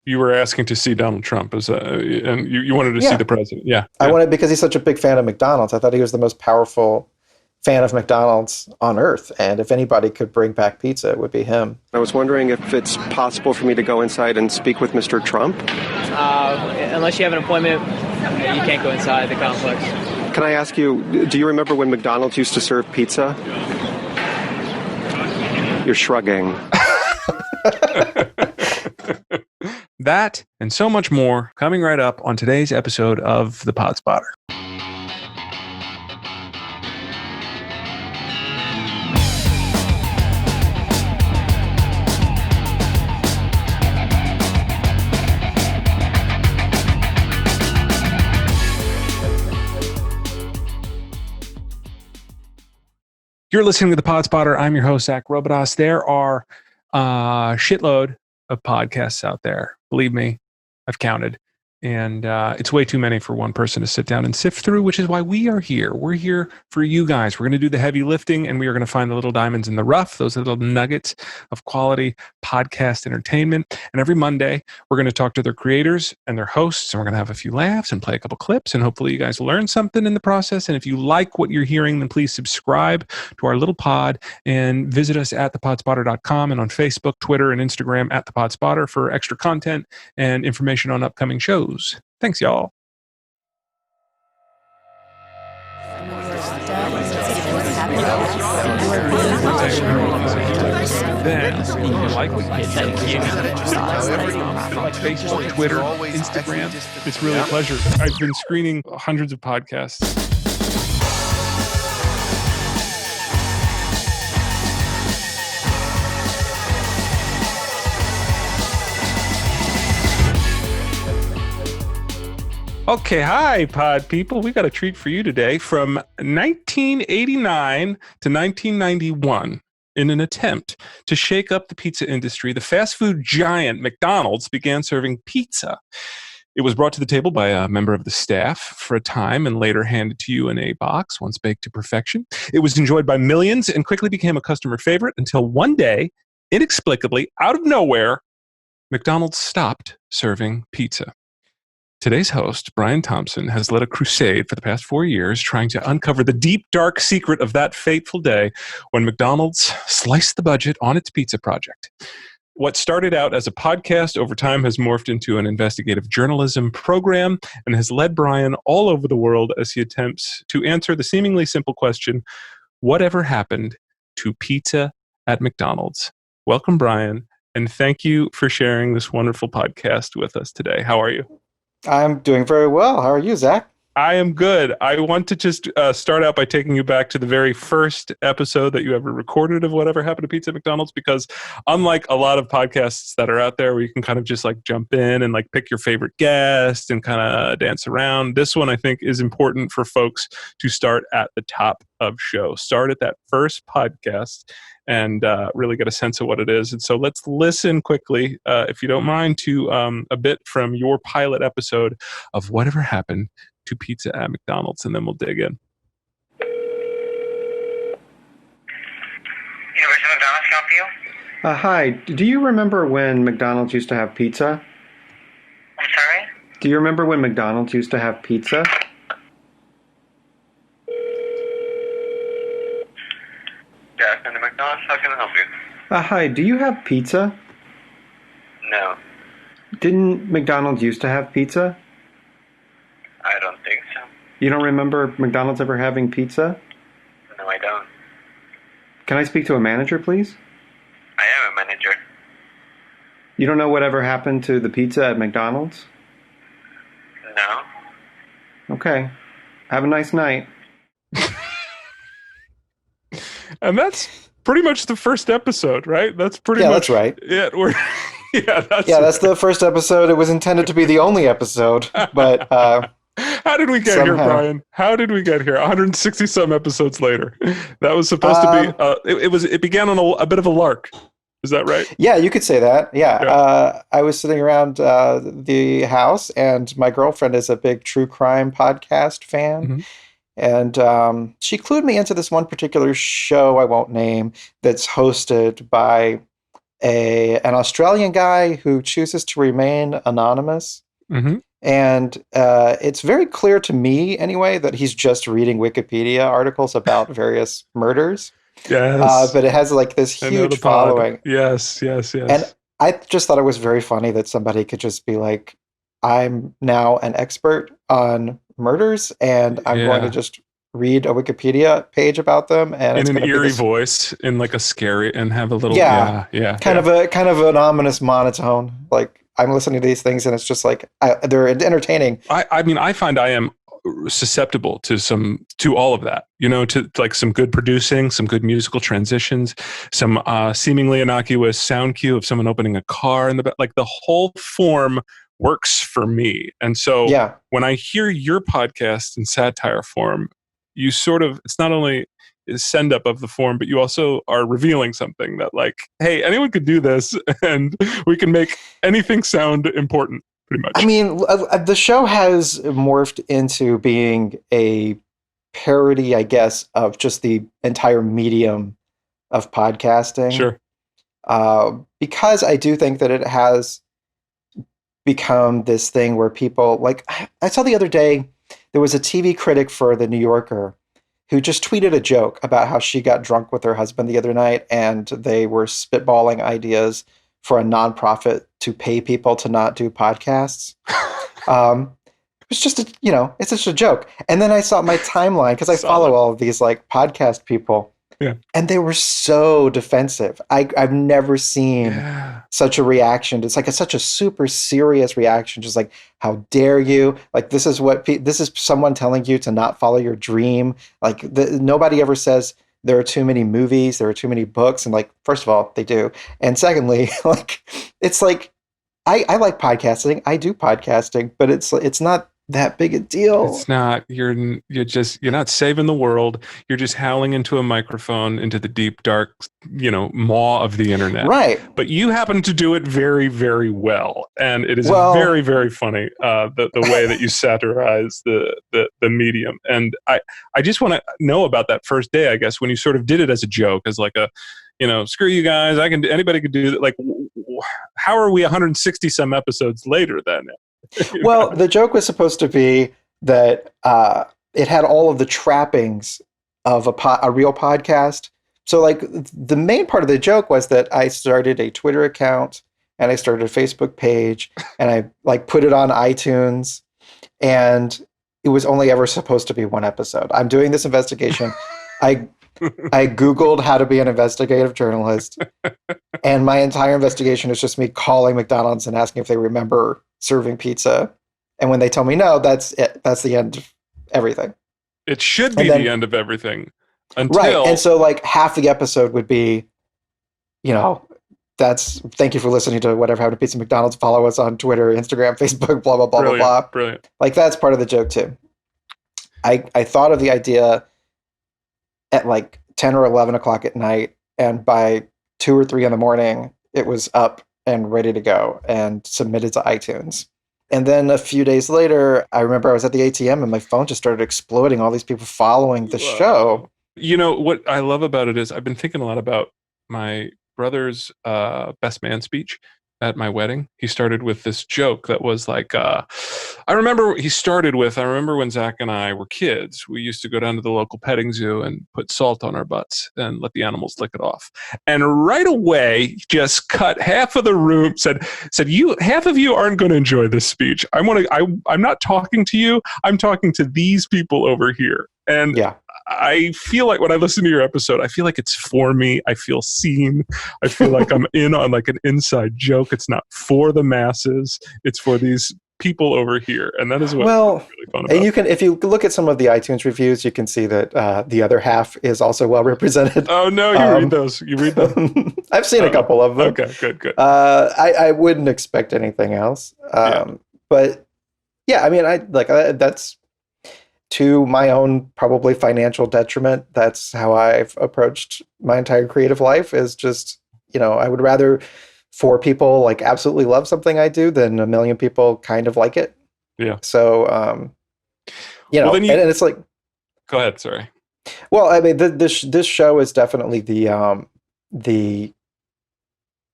you were asking to see Donald Trump and you wanted to see the president. Yeah. I wanted, because he's such a big fan of McDonald's. I thought he was the most powerful fan of McDonald's on earth. And if anybody could bring back pizza, it would be him. I was wondering if it's possible for me to go inside and speak with Mr. Trump. Unless you have an appointment, you can't go inside the complex. Can I ask you, do you remember when McDonald's used to serve pizza? You're shrugging. That and so much more coming right up on today's episode of The Pod Spotter. You're listening to The Pod Spotter. I'm your host, Zack. There are a shitload of podcasts out there. Believe me, I've counted. And it's way too many for one person to sit down and sift through, which is why we are here. We're here for you guys. We're going to do the heavy lifting, and we are going to find the little diamonds in the rough, those little nuggets of quality podcast entertainment. And every Monday, we're going to talk to their creators and their hosts, and we're going to have a few laughs and play a couple clips, and hopefully you guys learn something in the process. And if you like what you're hearing, then please subscribe to our little pod and visit us at thepodspotter.com and on Facebook, Twitter, and Instagram at thepodspotter for extra content and information on upcoming shows. Thanks, y'all. Facebook, Twitter, Instagram. It's really a pleasure. I've been screening hundreds of podcasts. Okay, hi, pod people. We got a treat for you today. From 1989 to 1991, in an attempt to shake up the pizza industry, the fast food giant McDonald's began serving pizza. It was brought to the table by a member of the staff for a time and later handed to you in a box, once baked to perfection. It was enjoyed by millions and quickly became a customer favorite until one day, inexplicably, out of nowhere, McDonald's stopped serving pizza. Today's host, Brian Thompson, has led a crusade for the past 4 years trying to uncover the deep, dark secret of that fateful day when McDonald's sliced the budget on its pizza project. What started out as a podcast over time has morphed into an investigative journalism program and has led Brian all over the world as he attempts to answer the seemingly simple question, whatever happened to pizza at McDonald's? Welcome, Brian, and thank you for sharing this wonderful podcast with us today. How are you? I'm doing very well. How are you, Zack? I am good. I want to just start out by taking you back to the very first episode that you ever recorded of Whatever Happened to Pizza at McDonald's, because unlike a lot of podcasts that are out there where you can kind of just like jump in and like pick your favorite guest and kind of dance around, this one I think is important for folks to start at the top of show. Start at that first podcast and really get a sense of what it is. And so let's listen quickly, if you don't mind, to a bit from your pilot episode of Whatever Happened to Pizza at McDonald's, and then we'll dig in. Universal McDonald's, can I help you? Hi, do you remember when McDonald's used to have pizza? I'm sorry? Do you remember when McDonald's used to have pizza? Jack and the McDonald's, how can I help you? Hi, do you have pizza? No, Didn't McDonald's used to have pizza? I don't think so. You don't remember McDonald's ever having pizza? No, I don't. Can I speak to a manager, please? I am a manager. You don't know whatever happened to the pizza at McDonald's? No. Okay. Have a nice night. And that's pretty much the first episode, right? That's pretty much... that's right. Yeah, that's the first episode. It was intended to be the only episode, but... How did we get here, Brian? How did we get here? 160 some episodes later. That was supposed to be. It began on a bit of a lark. Is that right? Yeah, you could say that. Yeah. I was sitting around the house, and my girlfriend is a big true crime podcast fan. Mm-hmm. And she clued me into this one particular show I won't name that's hosted by an Australian guy who chooses to remain anonymous. Mm-hmm. And it's very clear to me, anyway, that he's just reading Wikipedia articles about various murders. Yes. But it has like this I know the huge pod. following. Yes. And I just thought it was very funny that somebody could just be like, I'm now an expert on murders, and I'm going to just read a Wikipedia page about them, and in it's an going to eerie be voice, in like a scary, and have a little kind of an ominous monotone. Like I'm listening to these things, and it's just like they're entertaining. I mean, I find I am susceptible to all of that, to like some good producing, some good musical transitions, some seemingly innocuous sound cue of someone opening a car in the back. Like the whole form works for me. And so when I hear your podcast in satire form, you sort of, it's not only is send up of the form, but you also are revealing something that like, hey, anyone could do this and we can make anything sound important. Pretty much. I mean, the show has morphed into being a parody, I guess, of just the entire medium of podcasting. Sure. Because I do think that it has become this thing where people, like, I saw the other day, there was a TV critic for The New Yorker who just tweeted a joke about how she got drunk with her husband the other night and they were spitballing ideas for a nonprofit to pay people to not do podcasts. It's just it's just a joke. And then I saw my timeline because I follow all of these like podcast people, and they were so defensive. I've never seen such a reaction. It's like such a super serious reaction, just like, how dare you? Like this is someone telling you to not follow your dream. Like nobody ever says there are too many movies, there are too many books. And like, first of all, they do. And secondly, like, it's like, I like podcasting. I do podcasting, but it's not that big a deal. It's not, you're not saving the world. You're just howling into a microphone, into the deep, dark, maw of the internet. Right. But you happen to do it very, very well. And it is very, very funny, the way that you satirize the medium. And I just want to know about that first day, I guess, when you sort of did it as a joke, as like a, screw you guys, anybody could do that. Like, how are we 160 some episodes later then? Well, the joke was supposed to be that it had all of the trappings of a real podcast. So, like, the main part of the joke was that I started a Twitter account and I started a Facebook page and I like put it on iTunes, and it was only ever supposed to be one episode. I'm doing this investigation. I Googled how to be an investigative journalist, and my entire investigation is just me calling McDonald's and asking if they remember serving pizza. And when they tell me no, that's it. That's the end of everything. It should be the end of everything. Right. And so like half the episode would be, that's thank you for listening to Whatever Happened to Pizza McDonald's. Follow us on Twitter, Instagram, Facebook, blah, blah, blah, blah, blah. Brilliant. Like that's part of the joke too. I thought of the idea at like 10 or 11 o'clock at night, and by 2 or 3 in the morning, it was up and ready to go and submitted to iTunes. And then a few days later, I remember I was at the ATM and my phone just started exploding, all these people following the show. What I love about it is I've been thinking a lot about my brother's best man speech at my wedding. He started with this joke that was like, I remember when Zack and I were kids, we used to go down to the local petting zoo and put salt on our butts and let the animals lick it off. And right away, just cut half of the room, said half of you aren't going to enjoy this speech. I'm not talking to you. I'm talking to these people over here. And I feel like when I listen to your episode, I feel like it's for me. I feel seen. I feel like I'm in on like an inside joke. It's not for the masses. It's for these people over here. And that is what's really fun about it. And you can, if you look at some of the iTunes reviews, you can see that the other half is also well represented. Oh, no, you read those. You read them? I've seen a couple of them. Okay, good. I wouldn't expect anything else. But yeah, I mean, that's to my own probably financial detriment. That's how I've approached my entire creative life, is just, I would rather 4 people like absolutely love something I do than 1 million people kind of like it. Yeah. So, and it's like, go ahead. Sorry. Well, I mean, this show is definitely the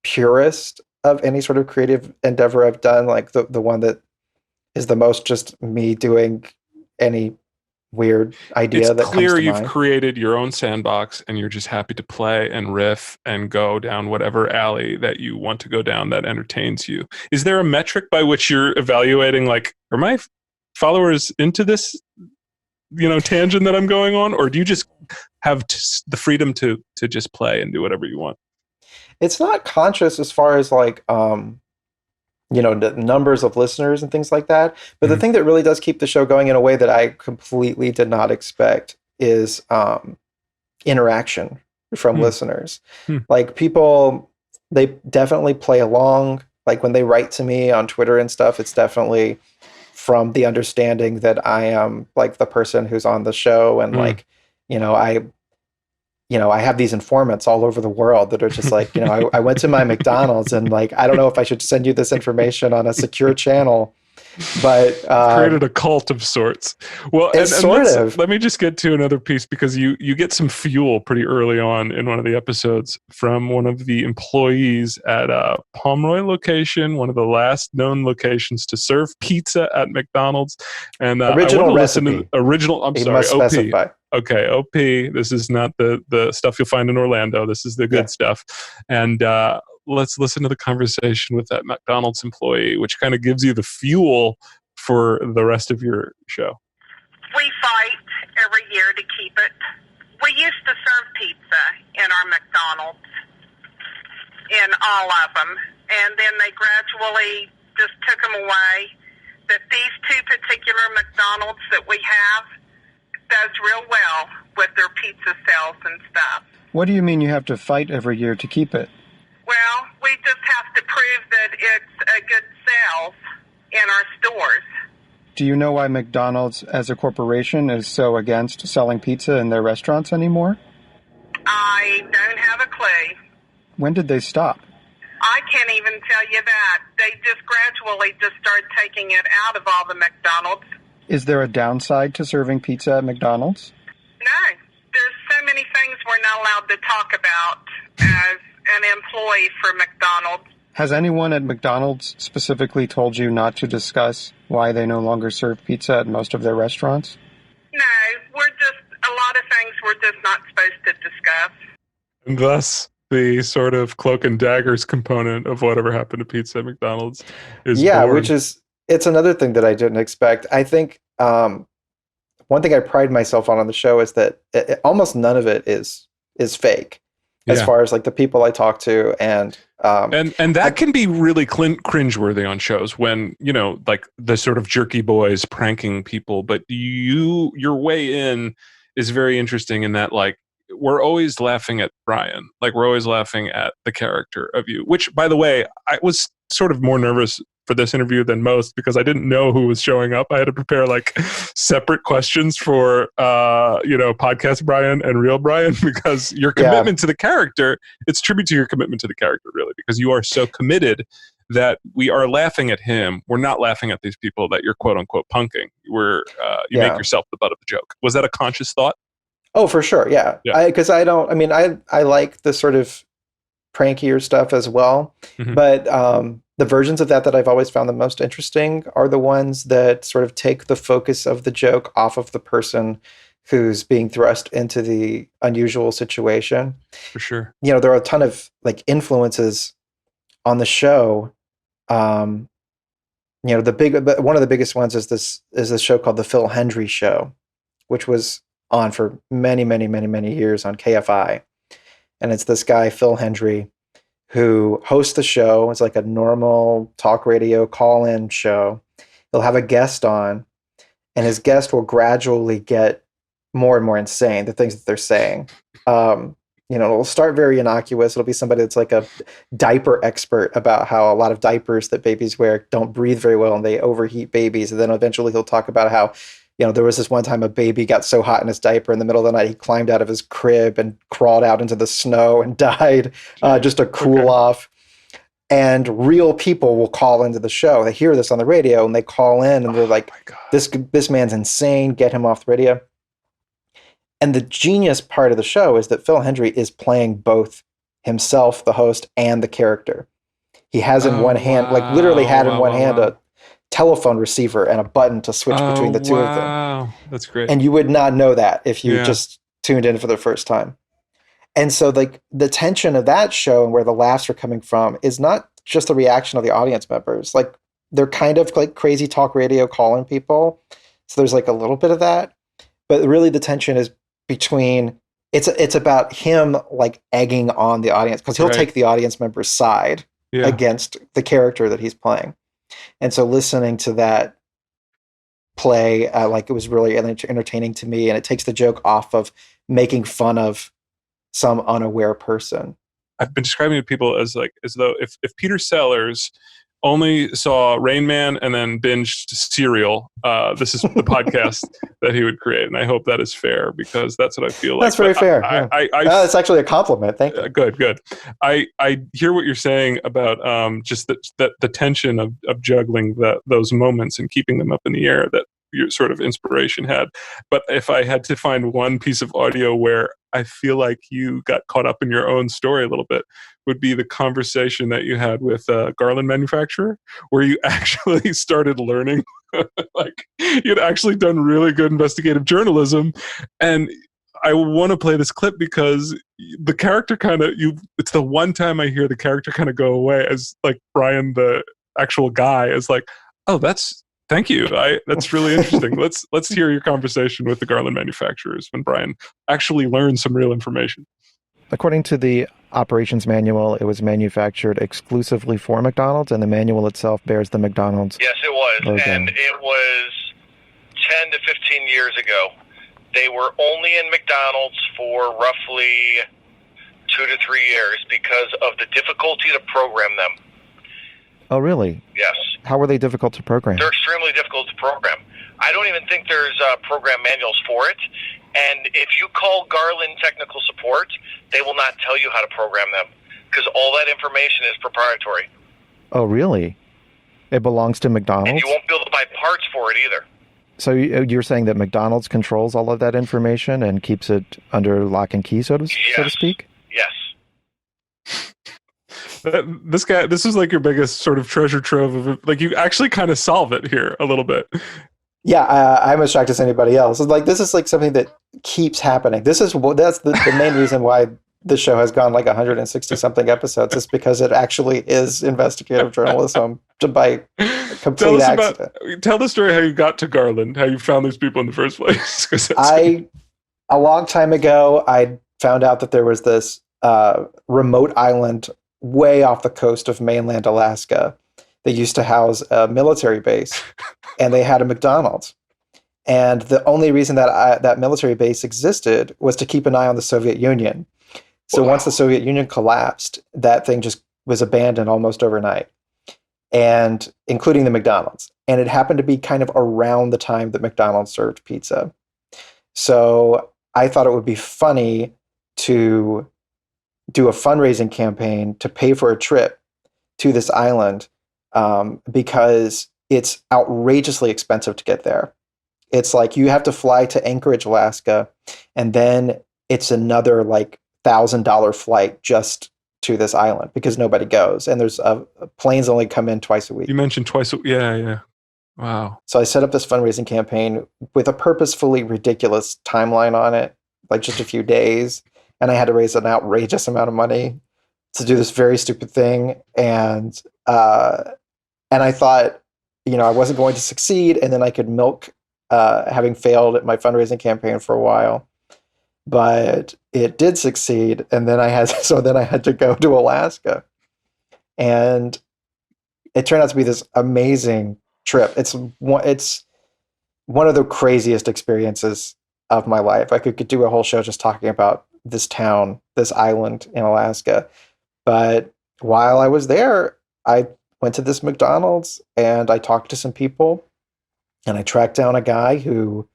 purest of any sort of creative endeavor I've done. Like the one that is the most just me doing any weird idea It's that comes clear to you've mind. created your own sandbox and you're just happy to play and riff and go down whatever alley that you want to go down that entertains you. Is there a metric by which you're evaluating, like, are my followers into this, tangent that I'm going on? Or do you just have the freedom to just play and do whatever you want? It's not conscious as far as like, the numbers of listeners and things like that. But the thing that really does keep the show going in a way that I completely did not expect is interaction from listeners. Like people, they definitely play along. Like when they write to me on Twitter and stuff, it's definitely from the understanding that I am like the person who's on the show. And like, I have these informants all over the world that are just like, I went to my McDonald's and like, I don't know if I should send you this information on a secure channel, but created a cult of sorts. Well, let me just get to another piece, because you get some fuel pretty early on in one of the episodes from one of the employees at a Pomeroy location, one of the last known locations to serve pizza at McDonald's. And original recipe. I'm sorry, must OP. specify. Okay, OP. This is not the stuff you'll find in Orlando. This is the good stuff. And let's listen to the conversation with that McDonald's employee, which kind of gives you the fuel for the rest of your show. We fight every year to keep it. We used to serve pizza in our McDonald's, in all of them, and then they gradually just took them away. That these two particular McDonald's that we have does real well with their pizza sales and stuff. What do you mean you have to fight every year to keep it? Well, we just have to prove that it's a good sales in our stores. Do you know why McDonald's as a corporation is so against selling pizza in their restaurants anymore? I don't have a clue. When did they stop? I can't even tell you that. They just gradually just started taking it out of all the McDonald's. Is there a downside to serving pizza at McDonald's? No. There's so many things we're not allowed to talk about as an employee for McDonald's. Has anyone at McDonald's specifically told you not to discuss why they no longer serve pizza at most of their restaurants? No, a lot of things we're just not supposed to discuss. And thus, the sort of cloak and daggers component of whatever happened to pizza at McDonald's is born. It's another thing that I didn't expect. I think one thing I pride myself on the show is that almost none of it is fake. As far as like the people I talk to, and that can be really cringeworthy on shows when like the sort of jerky boys pranking people. But your way in is very interesting in that, like, we're always laughing at Brian, like we're always laughing at the character of you. Which, by the way, I was sort of more nervous for this interview than most because I didn't know who was showing up. I had to prepare like separate questions for podcast Brian and real Brian, because your commitment to the character, it's tribute to your commitment to the character, really, because you are so committed that we are laughing at him. We're not laughing at these people that you're quote unquote punking. You make yourself the butt of the joke. Was that a conscious thought? Oh, for sure. Yeah. Because I like the sort of prankier stuff as well, but the versions of that I've always found the most interesting are the ones that sort of take the focus of the joke off of the person who's being thrust into the unusual situation. For sure. There are a ton of like influences on the show. One of the biggest ones is this show called The Phil Hendrie Show, which was on for many, many, many, many years on KFI. And it's this guy, Phil Hendrie, who hosts the show. It's like a normal talk radio call-in show. He'll have a guest on, and his guest will gradually get more and more insane, the things that they're saying. It'll start very innocuous. It'll be somebody that's like a diaper expert about how a lot of diapers that babies wear don't breathe very well and they overheat babies. And then eventually he'll talk about how there was this one time a baby got so hot in his diaper in the middle of the night, he climbed out of his crib and crawled out into the snow and died just to cool off. And real people will call into the show. They hear this on the radio and they call in and they're like, this man's insane, get him off the radio. And the genius part of the show is that Phil Hendrie is playing both himself, the host, and the character. He has in one hand, like literally had in one hand a telephone receiver and a button to switch between the two of them. Wow, that's great. And you would not know that if you just tuned in for the first time. And so like the tension of that show and where the laughs are coming from is not just the reaction of the audience members. Like they're kind of like crazy talk radio calling people. So there's like a little bit of that. But really the tension is between it's about him like egging on the audience because he'll take the audience member's side against the character that he's playing. And so listening to that play, like it was really entertaining to me. And it takes the joke off of making fun of some unaware person. I've been describing it to people as though if Peter Sellers only saw Rain Man and then binged Serial, this is the podcast that he would create. And I hope that is fair because that's what I feel like. That's very fair. It's actually a compliment. Thank you. Good. I hear what you're saying about just the tension of juggling those moments and keeping them up in the air that your sort of inspiration had. But if I had to find one piece of audio where I feel like you got caught up in your own story a little bit, would be the conversation that you had with a garland manufacturer, where you actually started learning, like you'd actually done really good investigative journalism. And I want to play this clip because the character it's the one time I hear the character kind of go away as like Brian, the actual guy, is like, oh, thank you. That's really interesting. Let's hear your conversation with the garland manufacturers when Brian actually learned some real information. According to the operations manual, it was manufactured exclusively for McDonald's, and the manual itself bears the McDonald's. Yes, it was. logo. And it was 10 to 15 years ago. They were only in McDonald's for roughly 2 to 3 years because of the difficulty to program them. Oh, really? Yes. How were they difficult to program? They're extremely difficult to program. I don't even think there's program manuals for it. And if you call Garland Technical Support, they will not tell you how to program them because all that information is proprietary. Oh, really? It belongs to McDonald's? And you won't be able to buy parts for it either. So you're saying that McDonald's controls all of that information and keeps it under lock and key, so to speak? Yes. This is like your biggest sort of treasure trove of like you actually kind of solve it here a little bit. Yeah, I'm as shocked as anybody else. It's like this is like something that keeps happening. That's the main reason why the show has gone like 160 something episodes is because it actually is investigative journalism by complete accident. Tell the story how you got to Garland, how you found these people in the first place. A long time ago, I found out that there was this remote island way off the coast of mainland Alaska that used to house a military base, and they had a McDonald's. And the only reason that that military base existed was to keep an eye on the Soviet Union. So once the Soviet Union collapsed, that thing just was abandoned almost overnight, and including the McDonald's. And it happened to be kind of around the time that McDonald's served pizza. So I thought it would be funny to do a fundraising campaign to pay for a trip to this island because it's outrageously expensive to get there. It's like you have to fly to Anchorage, Alaska, and then it's another like $1,000 flight just to this island because nobody goes. And there's planes only come in twice a week. You mentioned twice. Yeah. Wow. So I set up this fundraising campaign with a purposefully ridiculous timeline on it, like just a few days. And I had to raise an outrageous amount of money to do this very stupid thing. And I thought, I wasn't going to succeed, and then I could milk having failed at my fundraising campaign for a while. But it did succeed, and then I had to go to Alaska, and it turned out to be this amazing trip. It's one of the craziest experiences of my life. I could do a whole show just talking about this town, this island in Alaska. But while I was there, I went to this McDonald's and I talked to some people, and I tracked down a guy who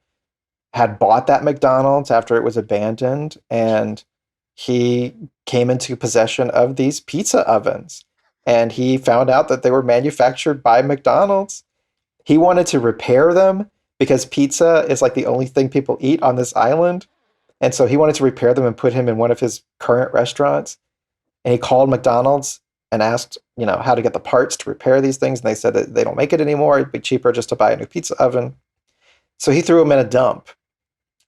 had bought that McDonald's after it was abandoned, and he came into possession of these pizza ovens, and he found out that they were manufactured by McDonald's. He wanted to repair them because pizza is like the only thing people eat on this island. And so he wanted to repair them and put him in one of his current restaurants. And he called McDonald's and asked, how to get the parts to repair these things. And they said that they don't make it anymore. It'd be cheaper just to buy a new pizza oven. So he threw them in a dump.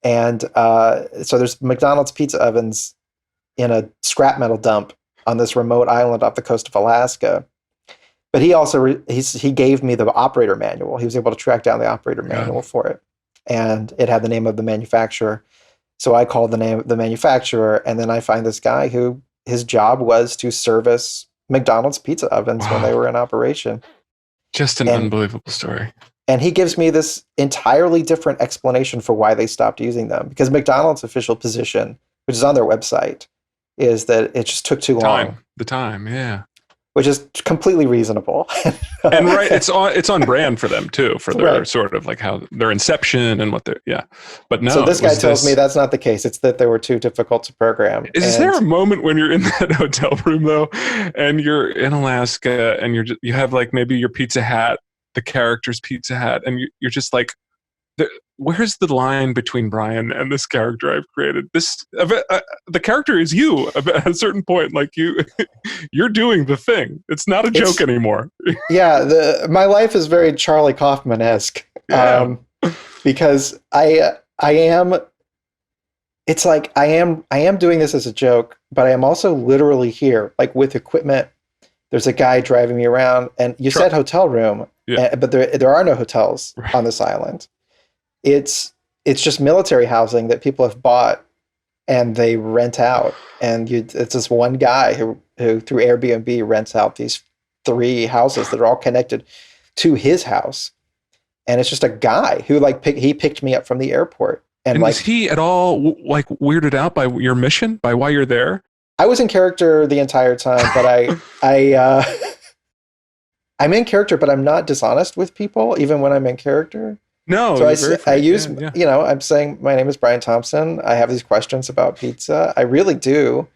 And so there's McDonald's pizza ovens in a scrap metal dump on this remote island off the coast of Alaska. But he also, he gave me the operator manual. He was able to track down the operator manual for it. And it had the name of the manufacturer. So I called the manufacturer, and then I find this guy who his job was to service McDonald's pizza ovens when they were in operation. Just an unbelievable story. And he gives me this entirely different explanation for why they stopped using them. Because McDonald's official position, which is on their website, is that it just took too long. The time, yeah. Which is completely reasonable. And right, it's on brand for them too, for their sort of like how their inception and what they're, But no. So this guy tells me that's not the case. It's that they were too difficult to program. Is there a moment when you're in that hotel room though, and you're in Alaska and you have like maybe your pizza hat, the character's pizza hat, and you're just like, where's the line between Brian and this character I've created? The character is you at a certain point. Like you're doing the thing. It's not a joke anymore. Yeah, my life is very Charlie Kaufman-esque. Yeah. Because I am. It's like I am doing this as a joke, but I am also literally here, like with equipment. There's a guy driving me around, and you said hotel room, but there are no hotels on this island. It's just military housing that people have bought and they rent out. And it's this one guy who through Airbnb rents out these 3 houses that are all connected to his house. And it's just a guy who he picked me up from the airport. And is he at all like weirded out by your mission, by why you're there? I was in character the entire time, but I'm in character, but I'm not dishonest with people, even when I'm in character. No, so I use, I'm saying my name is Brian Thompson. I have these questions about pizza. I really do.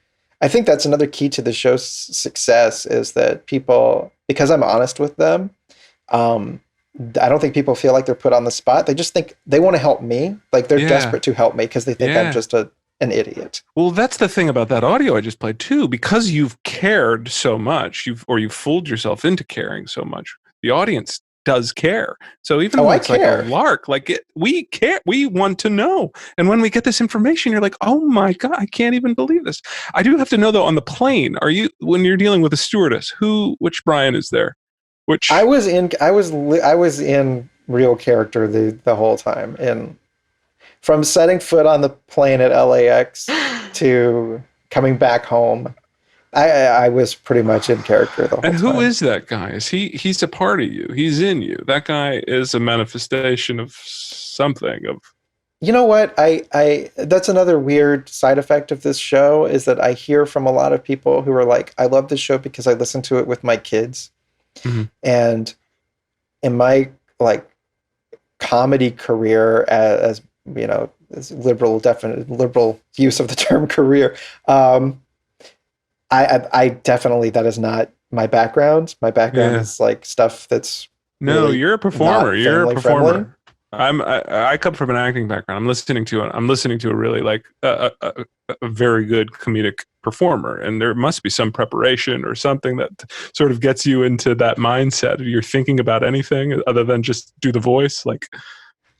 I think that's another key to the show's success is that people, because I'm honest with them, I don't think people feel like they're put on the spot. They just think they want to help me. Like they're desperate to help me because they think I'm just an idiot. Well, that's the thing about that audio I just played too, because you've cared so much, you've fooled yourself into caring so much. The audience does care. So even though it's like a lark, we care, we want to know. And when we get this information, you're like, oh my God, I can't even believe this. I do have to know though, on the plane, when you're dealing with a stewardess, which Brian is there? Which I was in real character the whole time. And from setting foot on the plane at LAX to coming back home, I was pretty much in character the whole time. And who is that guy? He's a part of you. He's in you. That guy is a manifestation of something. You know what? I that's another weird side effect of this show is that I hear from a lot of people who are like, I love this show because I listen to it with my kids. Mm-hmm. And in my comedy career as as liberal use of the term career, I definitely, that is not my background. My background is stuff that's really you're a performer. You're a performer. Friendly. I come from an acting background. I'm listening to a really a very good comedic performer, and there must be some preparation or something that sort of gets you into that mindset. You're thinking about anything other than just do the voice, No,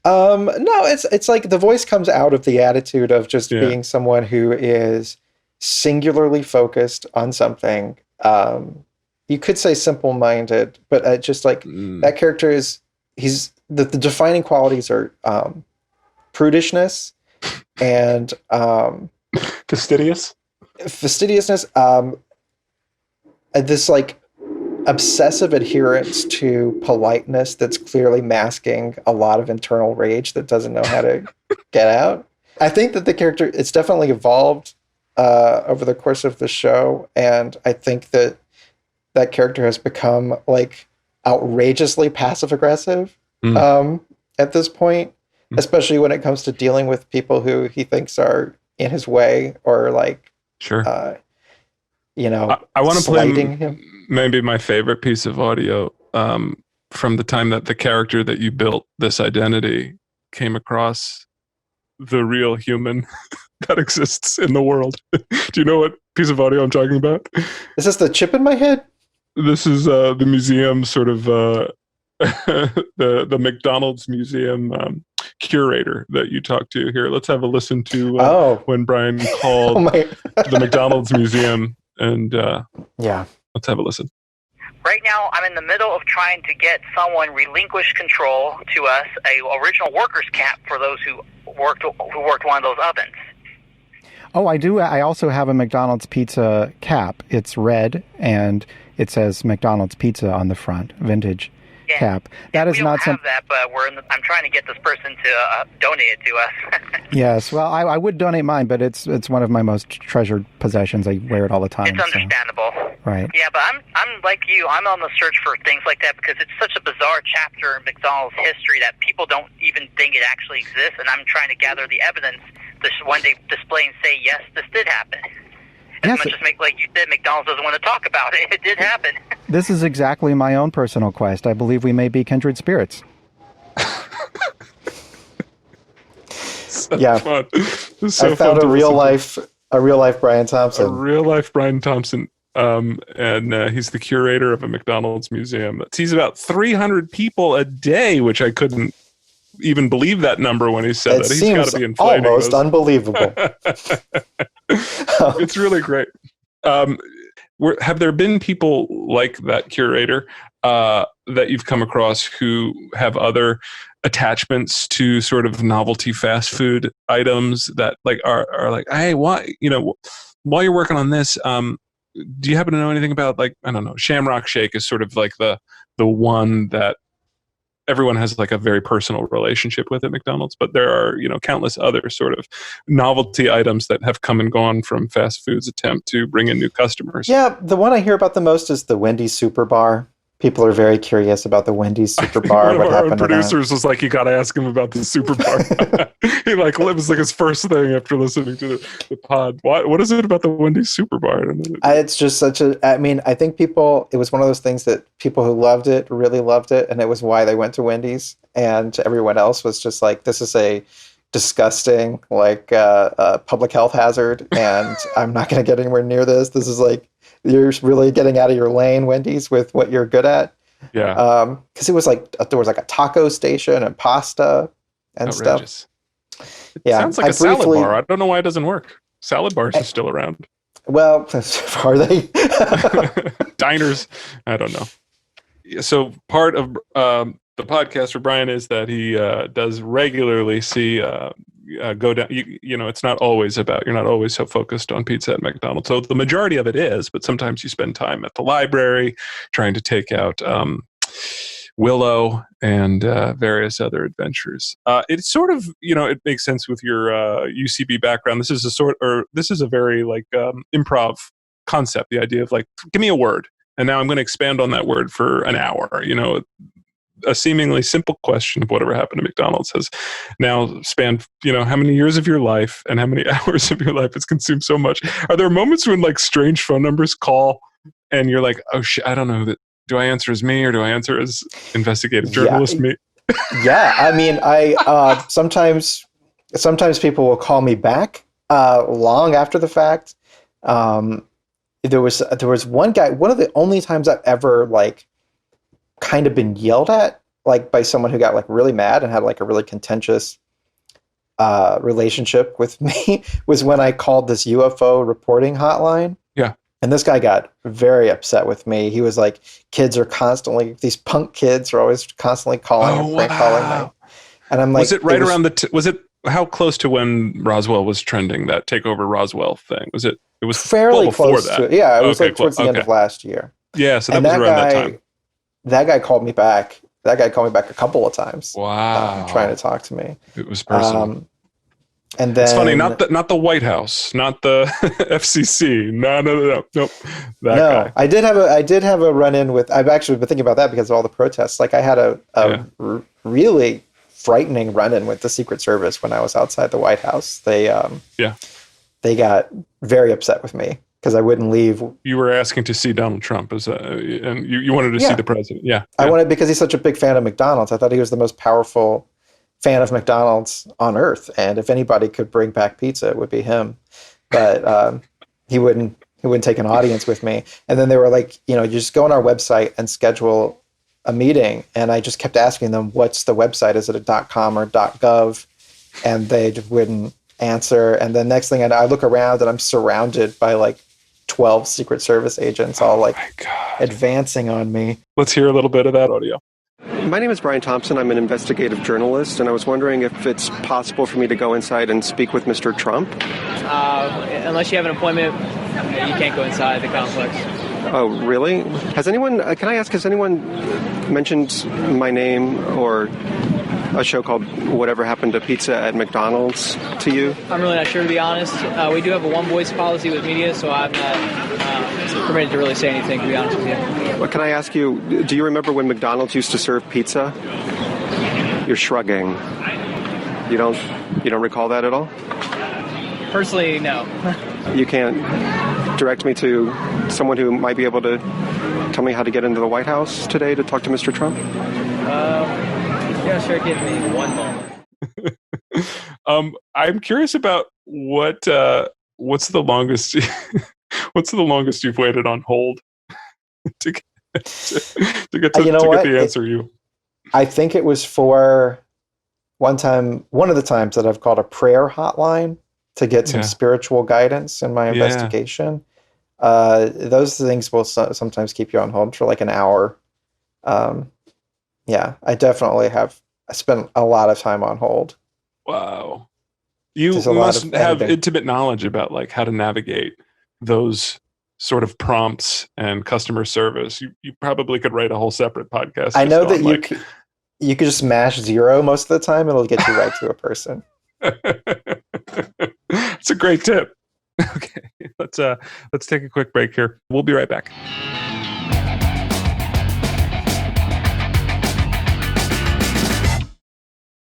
it's like the voice comes out of the attitude of just being someone who is singularly focused on something. You could say simple-minded, but just that character he's the defining qualities are prudishness and fastidiousness, this obsessive adherence to politeness that's clearly masking a lot of internal rage that doesn't know how to get out. I think that the character, it's definitely evolved over the course of the show, and I think that character has become outrageously passive aggressive at this point, especially when it comes to dealing with people who he thinks are in his way or I want to play him. Maybe my favorite piece of audio from the time that the character that you built, this identity, came across the real human that exists in the world. Do you know piece of audio I'm talking about? Is this the chip in my head? This is the museum sort of the McDonald's museum curator that you talked to here. Let's have a listen to when Brian called the McDonald's museum, and let's have a listen. Right now, I'm in the middle of trying to get someone relinquish control to us, a original worker's cap for those who worked one of those ovens. Oh, I do. I also have a McDonald's pizza cap. It's red, and it says McDonald's Pizza on the front, vintage cap. That is not something. We don't have that, but I'm trying to get this person to donate it to us. Yes, well, I would donate mine, but it's one of my most treasured possessions. I wear it all the time. It's understandable. Right. Yeah, but I'm like you. I'm on the search for things like that because it's such a bizarre chapter in McDonald's history that people don't even think it actually exists, and I'm trying to gather the evidence to one day display and say, yes, this did happen. As much as, like you said, McDonald's doesn't want to talk about it. It did happen. This is exactly my own personal quest. I believe we may be kindred spirits. Fun. So I found a real life Brian Thompson. A real life Brian Thompson. And he's the curator of a McDonald's museum that sees about 300 people a day, which I couldn't even believe that number when he said that. He's got to be inflating almost those. Unbelievable. It's really great. Have there been people like that curator that you've come across who have other attachments to sort of novelty fast food items that like are like, hey, why, while you're working on this, do you happen to know anything about, like, I don't know, Shamrock Shake is sort of like the one that everyone has like a very personal relationship with at McDonald's, but there are, countless other sort of novelty items that have come and gone from fast food's attempt to bring in new customers. Yeah, the one I hear about the most is the Wendy's Super Bar. People are very curious about the Wendy's Super Bar. One of our own producers was like, you got to ask him about the Super Bar. He like lives like his first thing after listening to the pod. What is it about the Wendy's Super Bar? It's just I think it was one of those things that people who loved it really loved it, and it was why they went to Wendy's, and everyone else was just like, this is a disgusting public health hazard, and I'm not going to get anywhere near this. This is like, you're really getting out of your lane, Wendy's, with what you're good at. Yeah. Because it was like there was like a taco station and pasta and outrageous stuff. It sounds like a salad bar. I don't know why it doesn't work. Salad bars are still around. Well, are they? Diners. I don't know. So part of the podcast for Brian is that he does regularly see go down. It's not always about, you're not always so focused on pizza at McDonald's. So the majority of it is, but sometimes you spend time at the library trying to take out Willow and various other adventures. It's sort of, it makes sense with your UCB background. This is a very like improv concept. The idea of like, give me a word, and now I'm going to expand on that word for an hour. A seemingly simple question of whatever happened to McDonald's has now spanned, how many years of your life and how many hours of your life it's consumed so much. Are there moments when like strange phone numbers call and you're like, oh shit, I don't know, do I answer as me or do I answer as investigative journalist me? Yeah. I mean, I sometimes people will call me back long after the fact. There was one guy, one of the only times I've ever like kind of been yelled at, like by someone who got like really mad and had like a really contentious relationship with me, was when I called this UFO reporting hotline. Yeah. And this guy got very upset with me. He was like, these punk kids are always constantly calling and calling me. And I'm like, was it right around was it how close to when Roswell was trending, that Takeover Roswell thing? It was fairly before close to it. Yeah, it was like towards the end of last year. Yeah, so that was around that time. That guy called me back. That guy called me back a couple of times. Wow. Trying to talk to me. It was personal. And then it's funny, not the White House, not the FCC. No. Nope. That guy. I did have a run-in with. I've actually been thinking about that because of all the protests. Like I had a really frightening run-in with the Secret Service when I was outside the White House. They got very upset with me because I wouldn't leave. You were asking to see Donald Trump and you wanted to see the president. Yeah. I wanted, because he's such a big fan of McDonald's. I thought he was the most powerful fan of McDonald's on earth. And if anybody could bring back pizza, it would be him. But he wouldn't He wouldn't take an audience with me. And then they were like, you just go on our website and schedule a meeting. And I just kept asking them, what's the website? Is it a .com or .gov? And they just wouldn't answer. And the next thing I look around and I'm surrounded by like 12 Secret Service agents all like advancing on me. Let's hear a little bit of that audio. My name is Brian Thompson. I'm an investigative journalist, and I was wondering if it's possible for me to go inside and speak with Mr. Trump. Unless you have an appointment, you can't go inside the complex. Oh, really? Has anyone mentioned my name or a show called Whatever Happened to Pizza at McDonald's to you? I'm really not sure, to be honest. We do have a one-voice policy with media, so I'm not permitted to really say anything, to be honest with you. Well, can I ask you, do you remember when McDonald's used to serve pizza? You're shrugging. You don't recall that at all? Personally, no. You can't direct me to someone who might be able to tell me how to get into the White House today to talk to Mr. Trump? Yeah, sure. Give me one moment. I'm curious about what's the longest you've waited on hold to get the answer I think it was for one of the times that I've called a prayer hotline to get some spiritual guidance in my investigation. Those things will sometimes keep you on hold for like an hour. I definitely have. I spent a lot of time on hold. Wow. You must have intimate knowledge about like how to navigate those sort of prompts and customer service. You probably could write a whole separate podcast. I know that you could just mash 0 most of the time. It'll get you right to a person. It's a great tip. Okay, let's take a quick break here. We'll be right back.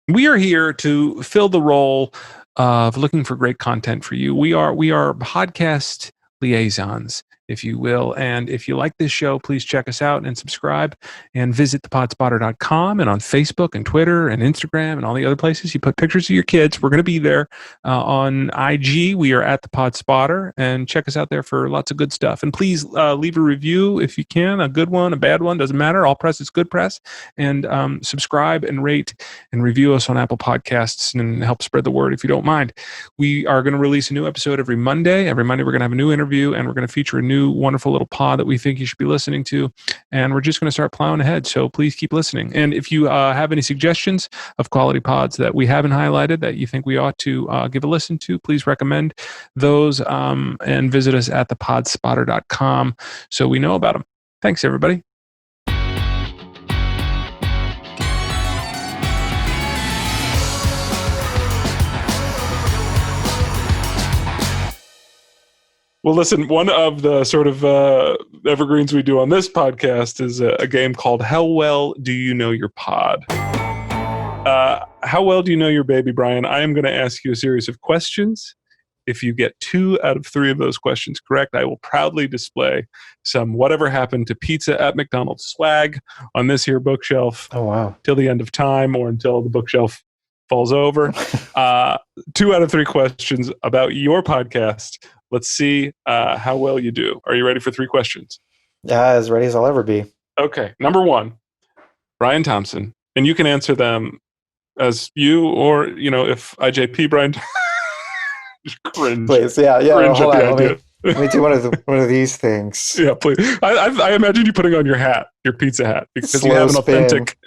We are here to fill the role of looking for great content for you. We are podcast liaisons, if you will. And if you like this show, please check us out and subscribe and visit thepodspotter.com and on Facebook and Twitter and Instagram and all the other places. You put pictures of your kids. We're going to be there. On IG, we are at the Pod Spotter, and check us out there for lots of good stuff. And please leave a review if you can, a good one, a bad one, doesn't matter. All press is good press. And subscribe and rate and review us on Apple Podcasts and help spread the word if you don't mind. We are going to release a new episode every Monday. Every Monday, we're going to have a new interview, and we're going to feature a new wonderful little pod that we think you should be listening to. And we're just going to start plowing ahead. So please keep listening. And if you have any suggestions of quality pods that we haven't highlighted that you think we ought to give a listen to, please recommend those and visit us at thepodspotter.com so we know about them. Thanks, everybody. Well, listen, one of the sort of evergreens we do on this podcast is a game called How Well Do You Know Your Pod? How well do you know your baby, Brian? I am going to ask you a series of questions. If you get 2 out of 3 of those questions correct, I will proudly display some Whatever Happened to Pizza at McDonald's swag on this here bookshelf. Oh, wow. Till the end of time or until the bookshelf falls over. 2 out of 3 questions about your podcast. Let's see how well you do. Are you ready for 3 questions? Yeah, as ready as I'll ever be. Okay. Number 1, Brian Thompson. And you can answer them as you or, if IJP Brian cringe. Please, yeah. Cringe Hold at on, the idea. let me do one of these things. Yeah, please. I imagine you putting on your hat, your pizza hat, because Slow you have an spin. authentic.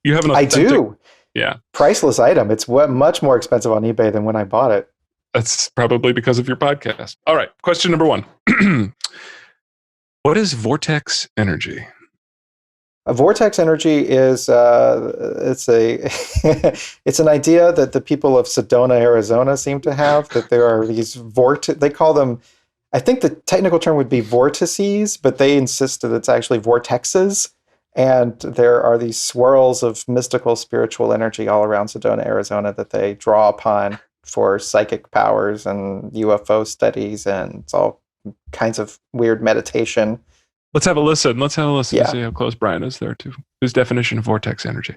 I do. Yeah. Priceless item. It's much more expensive on eBay than when I bought it. That's probably because of your podcast. All right. Question number 1. What is vortex energy? A vortex energy is it's an idea that the people of Sedona, Arizona seem to have, that there are these they call them, I think the technical term would be vortices, but they insist that it's actually vortexes. And there are these swirls of mystical spiritual energy all around Sedona, Arizona that they draw upon for psychic powers and UFO studies, and it's all kinds of weird meditation. Let's have a listen. Yeah. To see how close Brian is there to his definition of vortex energy.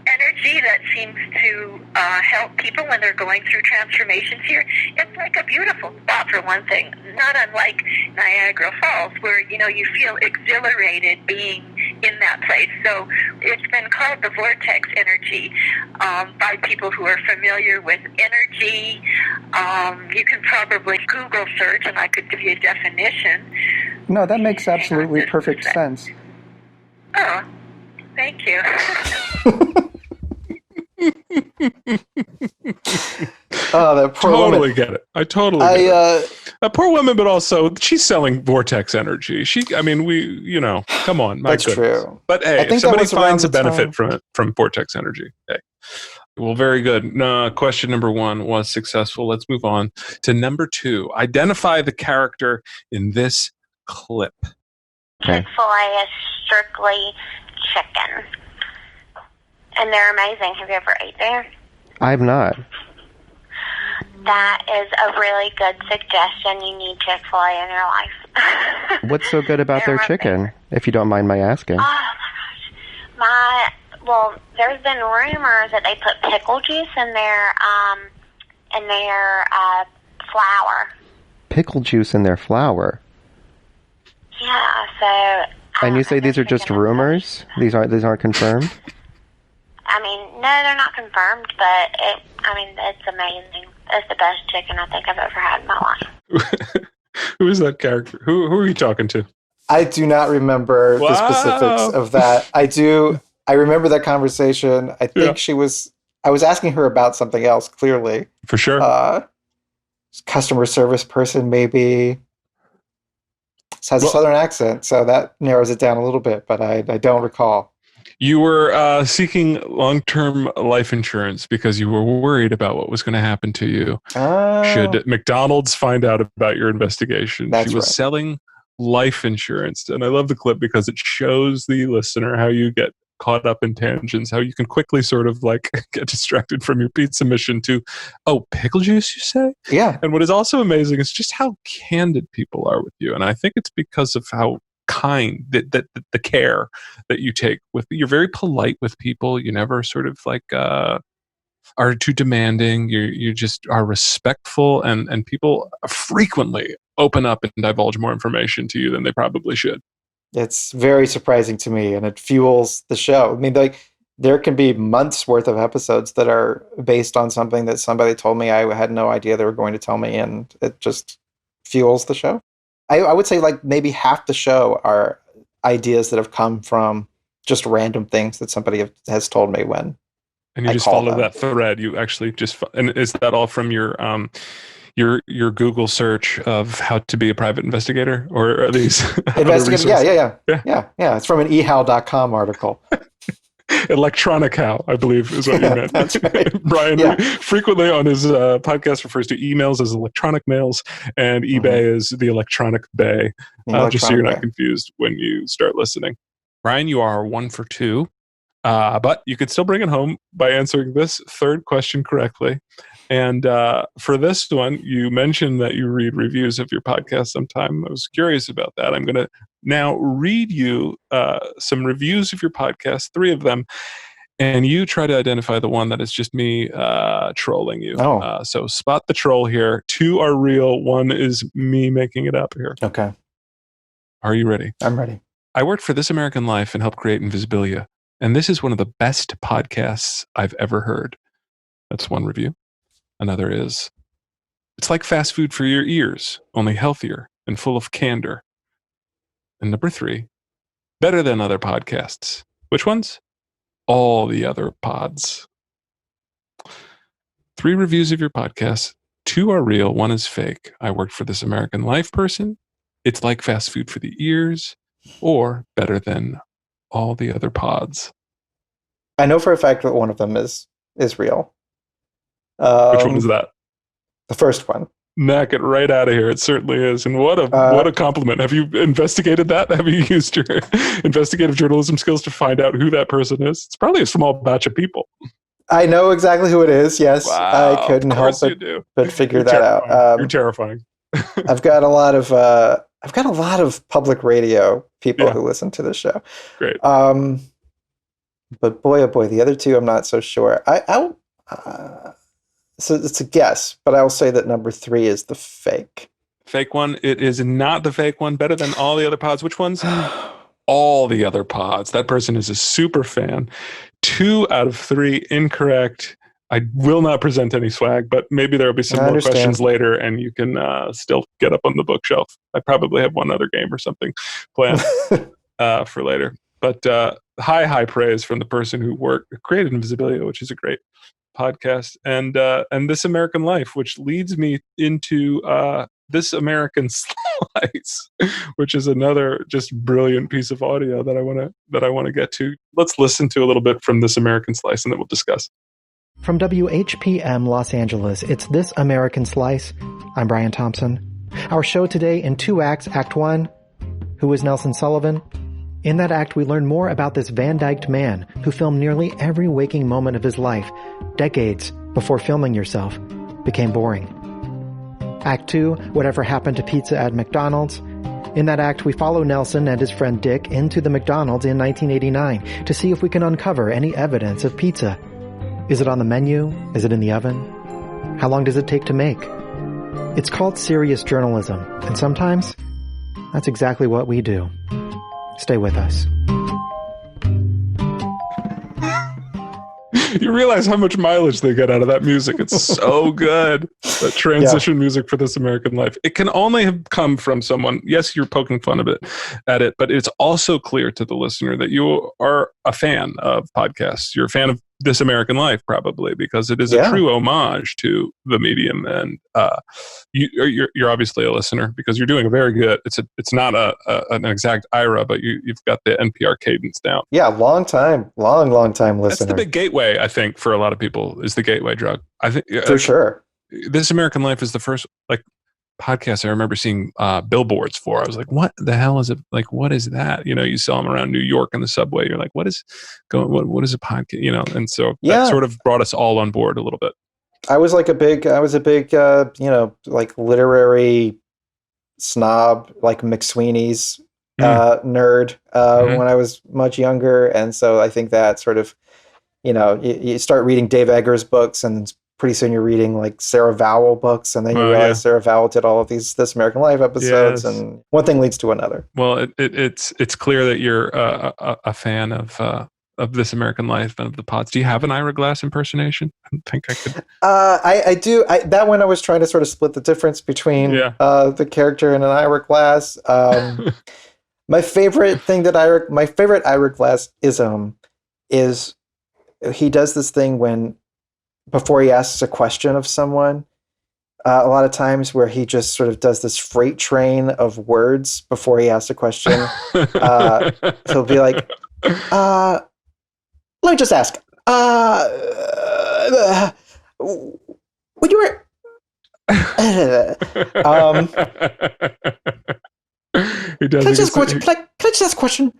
Energy energy that seems to help people when they're going through transformations here. It's like a beautiful spot, for one thing, not unlike Niagara Falls, where, you feel exhilarated being in that place. So it's been called the vortex energy by people who are familiar with energy. You can probably Google search, and I could give you a definition. No, that makes absolutely perfect sense. Oh, thank you. Oh, that poor Totally woman. get it. I totally get it. A poor woman, but also she's selling vortex energy. Come on, my That's goodness. true. But I hey, think if that somebody was around finds a the benefit time. from it, from vortex energy, hey. Well, very good. Question number 1 was successful. Let's move on to number 2. Identify the character in this clip. Okay. Chick-fil-A is strictly chicken. And they're amazing. Have you ever ate there? I've not. That is a really good suggestion. You need Chick-fil-A in your life. What's so good about their chicken, if you don't mind my asking? Oh my gosh. There's been rumors that they put pickle juice in their flour. Pickle juice in their flour? Yeah, so... And you say these are just rumors? These aren't confirmed? I mean, no, they're not confirmed, but it's amazing. It's the best chicken I think I've ever had in my life. Who is that character? Who are you talking to? I do not remember the specifics of that. I remember that conversation. I think I was asking her about something else, clearly. For sure. Customer service person, maybe. Has a southern accent, so that narrows it down a little bit, but I don't recall. You were seeking long-term life insurance because you were worried about what was going to happen to you should McDonald's find out about your investigation. That's she was selling life insurance. And I love the clip because it shows the listener how you get caught up in tangents, how you can quickly sort of like get distracted from your pizza mission to, pickle juice, you say? Yeah. And what is also amazing is just how candid people are with you. And I think it's because of how kind, that the care that you take with, you're very polite with people. You never sort of like are too demanding. You just are respectful, and people frequently open up and divulge more information to you than they probably should. It's very surprising to me, and it fuels the show. I mean, there can be months worth of episodes that are based on something that somebody told me I had no idea they were going to tell me, and it just fuels the show. I would say like maybe half the show are ideas that have come from just random things that somebody has told me when. And you just follow that thread. You actually and is that all from your Google search of how to be a private investigator, or are these investigator? Yeah. It's from an eHow.com article. Electronic How, I believe, is what you meant. That's right. Brian frequently on his podcast refers to emails as electronic mails, and eBay is the electronic bay. Just so you're not confused when you start listening. Brian, you are 1 for 2, but you could still bring it home by answering this third question correctly. And for this one, you mentioned that you read reviews of your podcast sometime. I was curious about that. I'm going to now read you some reviews of your podcast, 3 of them, and you try to identify the one that is just me trolling you. So spot the troll here. 2 are real. 1 is me making it up here. Okay. Are you ready? I'm ready. I worked for This American Life and helped create Invisibilia, and this is one of the best podcasts I've ever heard. That's one review. Another is, it's like fast food for your ears, only healthier and full of candor. And number 3, better than other podcasts. Which ones? All the other pods. 3 reviews of your podcast. 2 are real, 1 is fake. I worked for This American Life person. It's like fast food for the ears, or better than all the other pods. I know for a fact that one of them is real. Which one is that? The first one. Knock it right out of here. It certainly is. And what a compliment. Have you investigated that? Have you used your investigative journalism skills to find out who that person is? It's probably a small batch of people. I know exactly who it is. Yes, wow, I couldn't help but figure that out. You're terrifying. I've got a lot of public radio people who listen to this show. Great. But boy, oh boy, the other two, I'm not so sure. So it's a guess, but I will say that number 3 is the fake. Fake one. It is not the fake one. Better than all the other pods. Which ones? All the other pods. That person is a super fan. 2 out of 3 incorrect. I will not present any swag, but maybe there will be some more questions later, and you can still get up on the bookshelf. I probably have one other game or something planned for later. But high praise from the person who created Invisibilia, which is a great podcast, and This American Life, which leads me into This American Slice, which is another just brilliant piece of audio that I want to get to. Let's listen to a little bit from This American Slice, and then we'll discuss. From WHPM Los Angeles, it's This American Slice. I'm Brian Thompson. Our show today in 2 acts. Act 1, Who is Nelson Sullivan? In that act, we learn more about this Van Dyked man who filmed nearly every waking moment of his life, decades before filming yourself became boring. Act 2, Whatever Happened to Pizza at McDonald's? In that act, we follow Nelson and his friend Dick into the McDonald's in 1989 to see if we can uncover any evidence of pizza. Is it on the menu? Is it in the oven? How long does it take to make? It's called serious journalism, and sometimes that's exactly what we do. Stay with us. You realize how much mileage they get out of that music. It's so good. That transition music for This American Life. It can only have come from someone. Yes, you're poking fun of it at it, but it's also clear to the listener that you are a fan of podcasts. You're a fan of This American Life, probably, because it is a true homage to the medium. And you're obviously a listener because you're doing a very good. It's not an exact IRA, but you've got the NPR cadence down. Yeah, long time listener. That's the big gateway, I think, for a lot of people. Is the gateway drug. I think for sure. This American Life is the first podcast I remember seeing billboards for. I was like, what the hell is it? Like, what is that? You saw them around New York in the subway. You're like, what is a podcast? And so that sort of brought us all on board a little bit. I was a big literary snob, like McSweeney's nerd when I was much younger. And so I think that sort of, you start reading Dave Eggers books, and pretty soon you're reading like Sarah Vowell books, and then you realize Sarah Vowell did all of these This American Life episodes, and one thing leads to another. Well, it's clear that you're a fan of This American Life and of the pods. Do you have an Ira Glass impersonation? I don't think I could. I do. That one I was trying to sort of split the difference between the character and an Ira Glass. My favorite Ira Glass is he does this thing before he asks a question of someone, a lot of times where he just sort of does this freight train of words before he asks a question. He'll be like, let me just ask, when you were, he does. Can I just ask a question?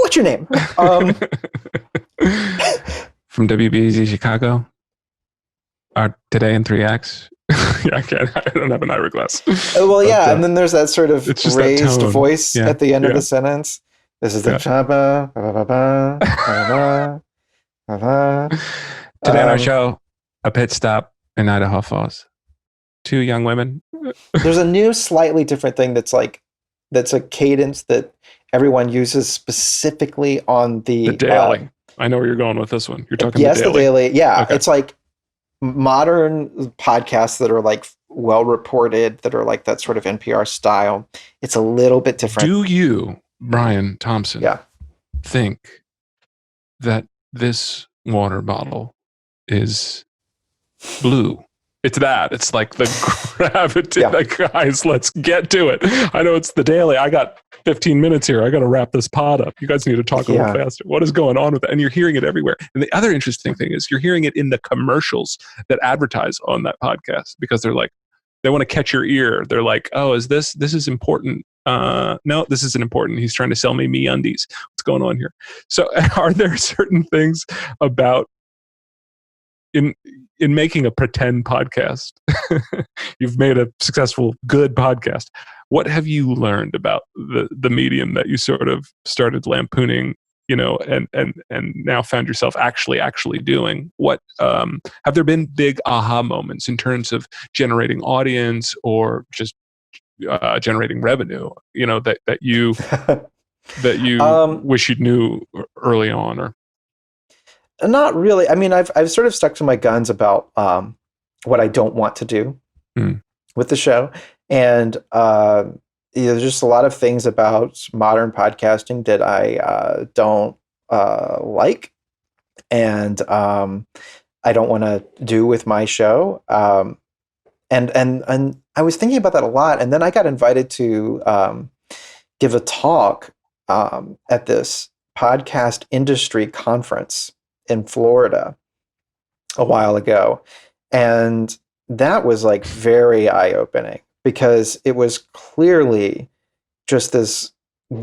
What's your name? From WBZ Chicago. Today in 3X. I don't have an Ira Glass. Well, yeah, and then there's that sort of raised voice at the end of the sentence. This is the chapa. Today on our show, a pit stop in Idaho Falls. 2 young women. There's a new, slightly different thing that's a cadence that everyone uses specifically on the Daily. I know where you're going with this one. You're talking the Daily. Yeah, okay. It's like modern podcasts that are like well reported, that are like that sort of NPR style. It's a little bit different. Do you, Brian Thompson, think that this water bottle is blue? It's that. It's like the gravity. Like, guys, let's get to it. I know it's the Daily. I got 15 minutes here. I got to wrap this pod up. You guys need to talk a little faster. What is going on with that? And you're hearing it everywhere. And the other interesting thing is you're hearing it in the commercials that advertise on that podcast, because they're like, they want to catch your ear. They're like, oh, this is important. No, this isn't important. He's trying to sell me MeUndies. What's going on here? So are there certain things about in making a pretend podcast, you've made a successful, good podcast. What have you learned about the medium that you sort of started lampooning, and now found yourself actually doing? What have there been big aha moments in terms of generating audience or just generating revenue? That you wish you knew early on, or not really. I mean, I've sort of stuck to my guns about what I don't want to do with the show, and there's just a lot of things about modern podcasting that I don't like, and I don't want to do with my show. And I was thinking about that a lot, and then I got invited to give a talk at this podcast industry conference in Florida a while ago, and that was like very eye-opening because it was clearly just this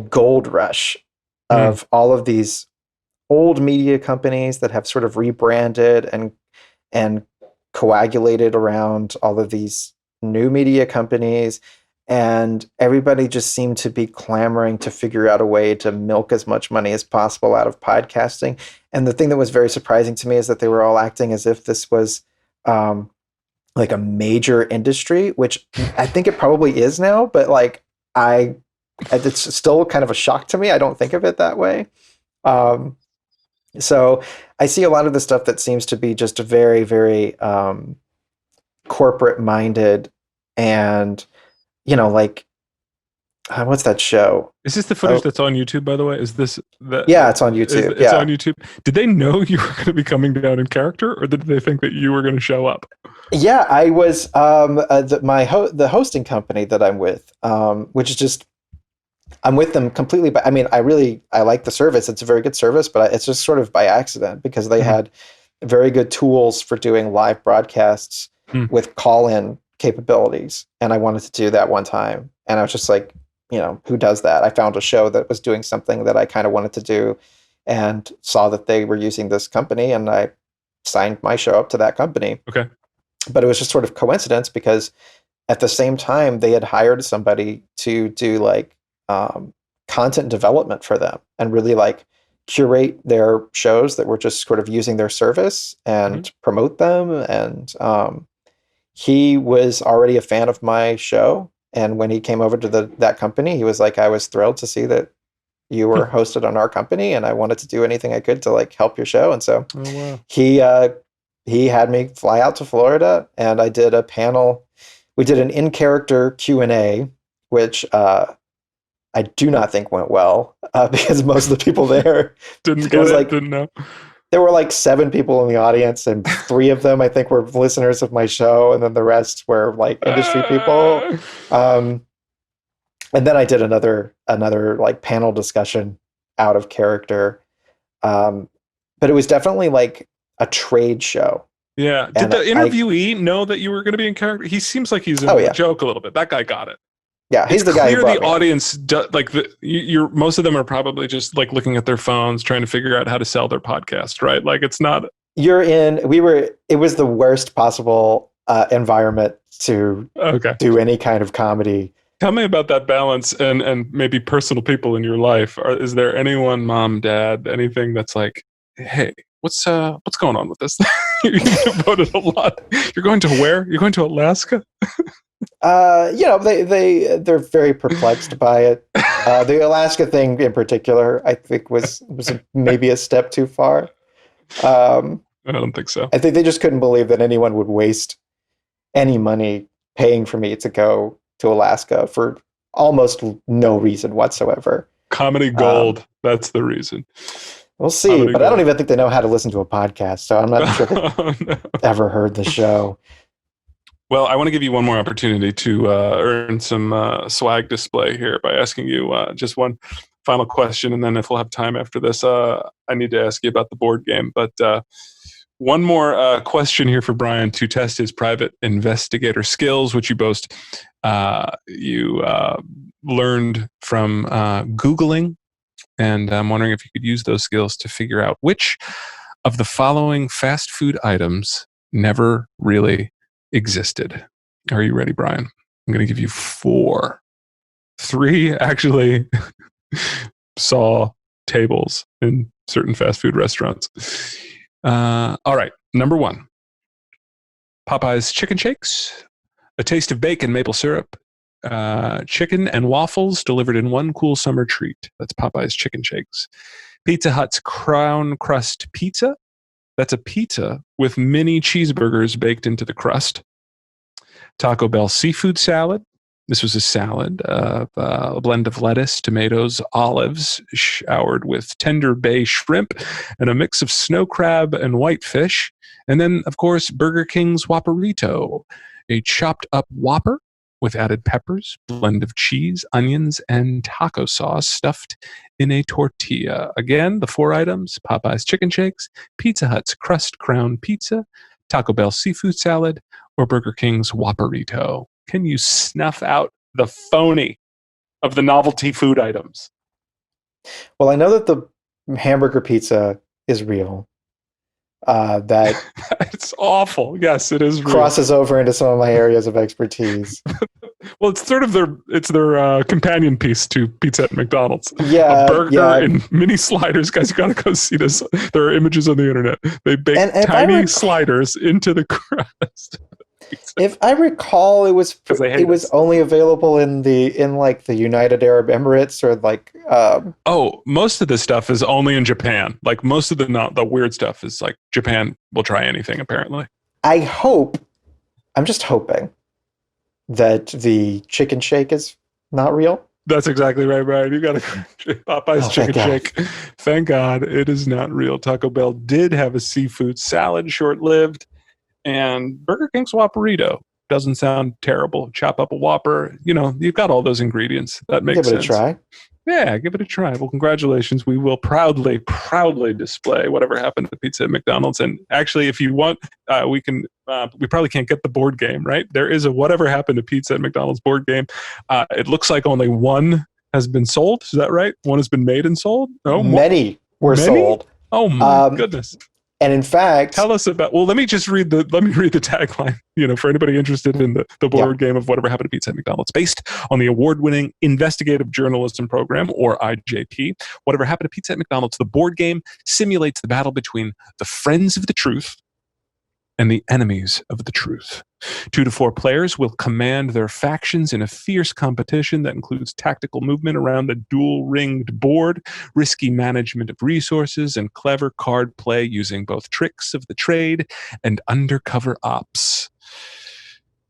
gold rush of all of these old media companies that have sort of rebranded and coagulated around all of these new media companies, and everybody just seemed to be clamoring to figure out a way to milk as much money as possible out of podcasting. And the thing that was very surprising to me is that they were all acting as if this was like a major industry, which I think it probably is now, but like it's still kind of a shock to me. I don't think of it that way. So I see a lot of the stuff that seems to be just very, very corporate minded, and like what's that show? Is this the footage that's on YouTube, by the way? Is this that? Yeah, it's on YouTube. It's on YouTube. Did they know you were going to be coming down in character, or did they think that you were going to show up? Yeah, I was the hosting company that I'm with, which is just, I'm with them completely. But I mean, I like the service. It's a very good service, but it's just sort of by accident because they had very good tools for doing live broadcasts with call-in capabilities. And I wanted to do that one time. And I was just like, who does that? I found a show that was doing something that I kind of wanted to do and saw that they were using this company, and I signed my show up to that company. Okay. But it was just sort of coincidence because at the same time they had hired somebody to do like content development for them and really like curate their shows that were just sort of using their service and promote them. And he was already a fan of my show. And when he came over to that company, he was like, I was thrilled to see that you were hosted on our company, and I wanted to do anything I could to like help your show. And so he had me fly out to Florida, and I did a panel. We did an in-character Q&A, which I do not think went well because most of the people there didn't know. There were like 7 people in the audience, and 3 of them I think were listeners of my show, and then the rest were like industry people. And then I did another like panel discussion out of character, but it was definitely like a trade show. Yeah. Did the interviewee know that you were going to be in character? He seems like he's in the joke a little bit. That guy got it. Yeah, he's the guy who brought the audience most of them are probably just like looking at their phones trying to figure out how to sell their podcast, right? Like it's not. It was the worst possible environment to do any kind of comedy. Tell me about that balance and maybe personal people in your life. Is there anyone, mom, dad, anything that's like, hey, what's going on with this? You voted a lot. You're going to where? You're going to Alaska? They're very perplexed by it. The Alaska thing in particular, I think was maybe a step too far. I don't think so. I think they just couldn't believe that anyone would waste any money paying for me to go to Alaska for almost no reason whatsoever. Comedy gold. That's the reason. We'll see, Comedy but gold. I don't even think they know how to listen to a podcast, so I'm not sure they've ever heard the show. Well, I want to give you one more opportunity to earn some swag display here by asking you just one final question, and then if we'll have time after this, I need to ask you about the board game. But one more question here for Brian to test his private investigator skills, which you boast you learned from Googling. And I'm wondering if you could use those skills to figure out which of the following fast food items never really existed? Are you ready, Brian? I'm going to give you 4. 3 actually saw tables in certain fast food restaurants. All right. Number 1, Popeye's chicken shakes, a taste of bacon, maple syrup, chicken and waffles delivered in one cool summer treat. That's Popeye's chicken shakes. Pizza Hut's crown crust pizza. That's a pizza with mini cheeseburgers baked into the crust. Taco Bell seafood salad. This was a salad, a blend of lettuce, tomatoes, olives, showered with tender bay shrimp, and a mix of snow crab and whitefish. And then, of course, Burger King's Whopperito, a chopped up Whopper with added peppers, blend of cheese, onions, and taco sauce stuffed in a tortilla. Again, the 4 items: Popeye's chicken shakes, Pizza Hut's crust crown pizza, Taco Bell seafood salad, or Burger King's Whopperito. Can you snuff out the phony of the novelty food items? Well, I know that the hamburger pizza is real. That it's awful. Yes, it is real. Crosses over into some of my areas of expertise. Well, it's sort of their companion piece to pizza at McDonald's. Yeah, a burger and mini sliders. Guys, you gotta go see this. There are images on the internet. They bake tiny sliders into the crust. If I recall, it was only available in like the United Arab Emirates or like. Most of this stuff is only in Japan. Like most of the weird stuff is like Japan will try anything apparently. I'm just hoping that the chicken shake is not real. That's exactly right, Brian. You got to Popeye's chicken shake. Thank God it is not real. Taco Bell did have a seafood salad, short-lived. And Burger King's Whopperito doesn't sound terrible. Chop up a Whopper. You've got all those ingredients. That makes sense. Give it a try. Yeah, give it a try. Well, congratulations. We will proudly display whatever happened to pizza at McDonald's. And actually, if you want, we can. We probably can't get the board game, right? There is a whatever happened to pizza at McDonald's board game. It looks like only one has been sold. Is that right? One has been made and sold? No, many were sold. Oh my goodness. And in fact, tell us about. Well, let me read the tagline. For anybody interested in the board game of whatever happened to pizza at McDonald's, based on the award-winning investigative journalism program, or IJP, whatever happened to pizza at McDonald's. The board game simulates the battle between the friends of the truth and the enemies of the truth. 2 to 4 players will command their factions in a fierce competition that includes tactical movement around the dual-ringed board, risky management of resources, and clever card play using both tricks of the trade and undercover ops.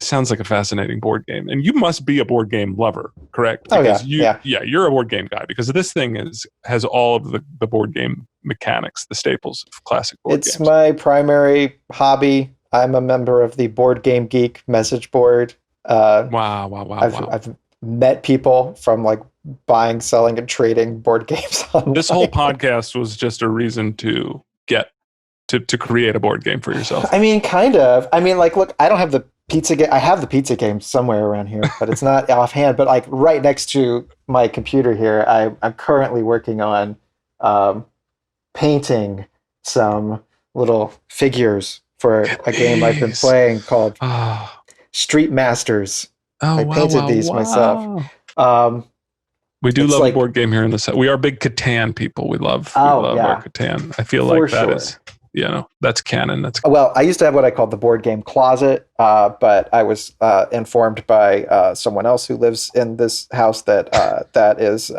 Sounds like a fascinating board game. And you must be a board game lover, correct? Because you're a board game guy, because this thing has all of the board game mechanics, the staples of classic board games. It's my primary hobby. I'm a member of the Board Game Geek message board. Wow. I've met people from like buying, selling, and trading board games online. This whole podcast was just a reason to get to create a board game for yourself. I mean, kind of. I mean, like, look, I don't have the pizza game. I have the pizza game somewhere around here, but it's not offhand. But like right next to my computer here, I'm currently working on painting some little figures for a game I've been playing called Street Masters. I painted these myself. We do love a board game here in the set. We are big Catan people. We love our Catan. I feel like that is, that's canon. Well, I used to have what I called the board game closet, but I was informed by someone else who lives in this house that that is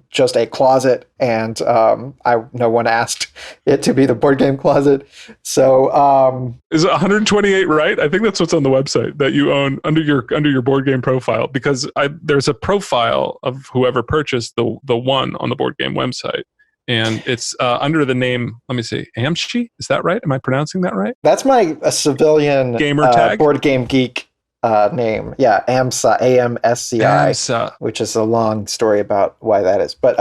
just a closet, and no one asked it to be the board game closet. So is it 128 right? I think that's what's on the website that you own under your board game profile, because there's a profile of whoever purchased the one on the board game website. And it's under the name, let me see, Amshi? Is that right? Am I pronouncing that right? That's my civilian gamer tag? Board Game Geek name. Yeah, AMSI, AMSCI, AMSA. Which is a long story about why that is. But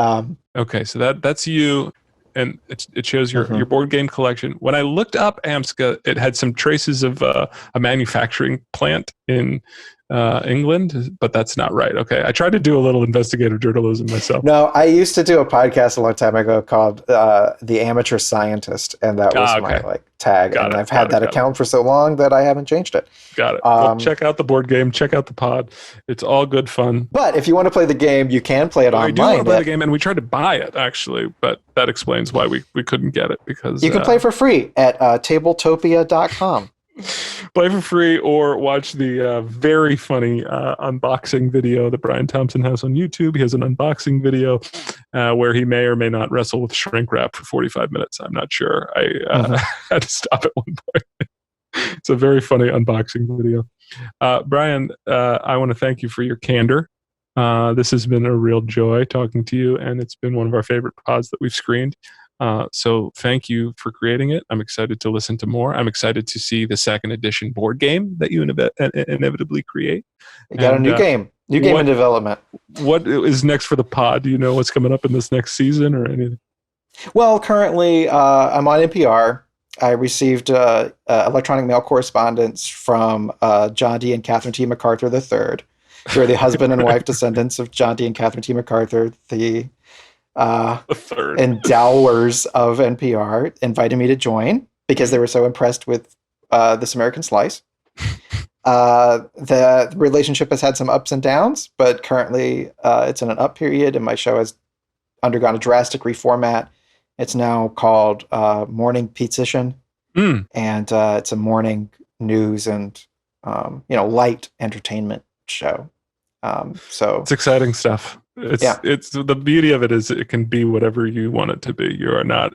okay, so that's you, and it shows your board game collection. When I looked up AMSCA, it had some traces of a manufacturing plant in England, but that's not right. Okay, I tried to do a little investigative journalism myself. No, I used to do a podcast a long time ago called The Amateur Scientist, and that was my tag. And I've had that account for so long that I haven't changed it. Got it. Well, check out the board game. Check out the pod. It's all good fun. But if you want to play the game, you can play it online. I do want to play the game, and we tried to buy it, actually, but that explains why we couldn't get it. Because you can play for free at tabletopia.com. Play for free or watch the very funny unboxing video that Brian Thompson has on YouTube. He has an unboxing video where he may or may not wrestle with shrink wrap for 45 minutes. I'm not sure. I had to stop at one point. It's a very funny unboxing video. Brian, I want to thank you for your candor. This has been a real joy talking to you, and it's been one of our favorite pods that we've screened. So thank you for creating it. I'm excited to listen to more. I'm excited to see the second edition board game that you inevitably create. You got a new game in development. What is next for the pod? Do you know what's coming up in this next season or anything? Well, currently I'm on NPR. I received electronic mail correspondence from John D. and Catherine T. MacArthur III, who are the husband and wife descendants of John D. and Catherine T. MacArthur, the endowers of NPR, invited me to join because they were so impressed with This American Slice. The relationship has had some ups and downs, but currently it's in an up period, and my show has undergone a drastic reformat. It's now called Morning Pizzician, and it's a morning news and light entertainment show. So it's exciting stuff. It's the beauty of it is it can be whatever you want it to be. You are not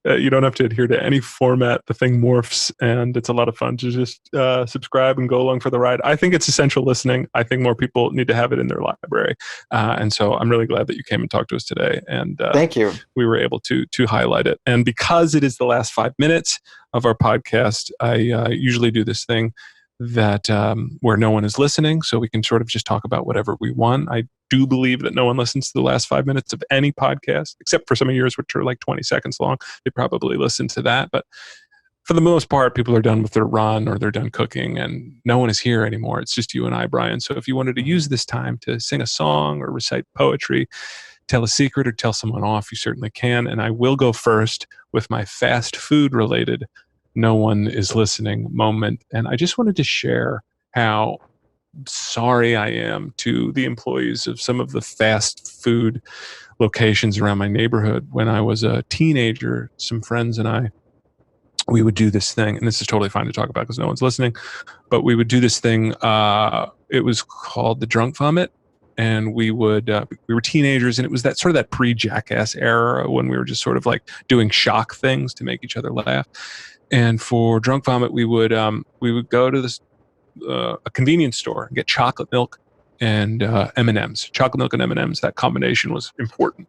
you don't have to adhere to any format. The thing morphs, and it's a lot of fun to just subscribe and go along for the ride. I think it's essential listening. I think more people need to have it in their library, and so I'm really glad that you came and talked to us today. And thank you. We were able to highlight it, and because it is the last 5 minutes of our podcast, I usually do this thing that where no one is listening, so we can sort of just talk about whatever we want. I do believe that no one listens to the last 5 minutes of any podcast, except for some of yours, which are like 20 seconds long. They probably listen to that, but for the most part, people are done with their run or they're done cooking, and no one is here anymore. It's just you and I, Brian. So if you wanted to use this time to sing a song or recite poetry, tell a secret or tell someone off, you certainly can. And I will go first with my fast food related no one is listening moment. And I just wanted to share how sorry I am to the employees of some of the fast food locations around my neighborhood. When I was a teenager, some friends and I, we would do this thing, and this is totally fine to talk about because no one's listening, but we would do this thing. It was called the drunk vomit. And we were teenagers, and it was that sort of that pre-Jackass era when we were just sort of like doing shock things to make each other laugh. And for drunk vomit, we would go to this a convenience store and get chocolate milk and M&Ms. Chocolate milk and M&Ms. That combination was important.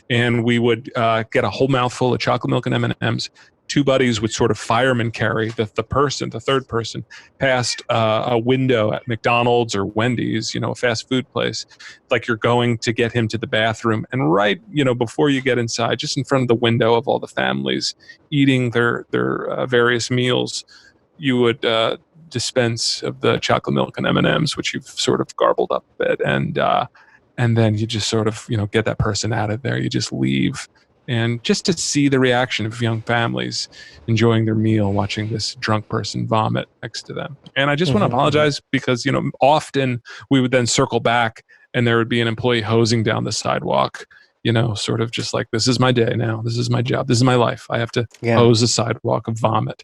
And we would get a whole mouthful of chocolate milk and M&Ms. Two buddies would sort of fireman carry the third person, past a window at McDonald's or Wendy's, a fast food place, like you're going to get him to the bathroom. And right, before you get inside, just in front of the window of all the families eating their various meals, you would dispense of the chocolate milk and M&Ms, which you've sort of garbled up a bit, and then you just sort of get that person out of there. You just leave. And just to see the reaction of young families enjoying their meal, watching this drunk person vomit next to them. And I just want to apologize because, often we would then circle back and there would be an employee hosing down the sidewalk, sort of just like, this is my day now. This is my job. This is my life. I have to hose the sidewalk of vomit.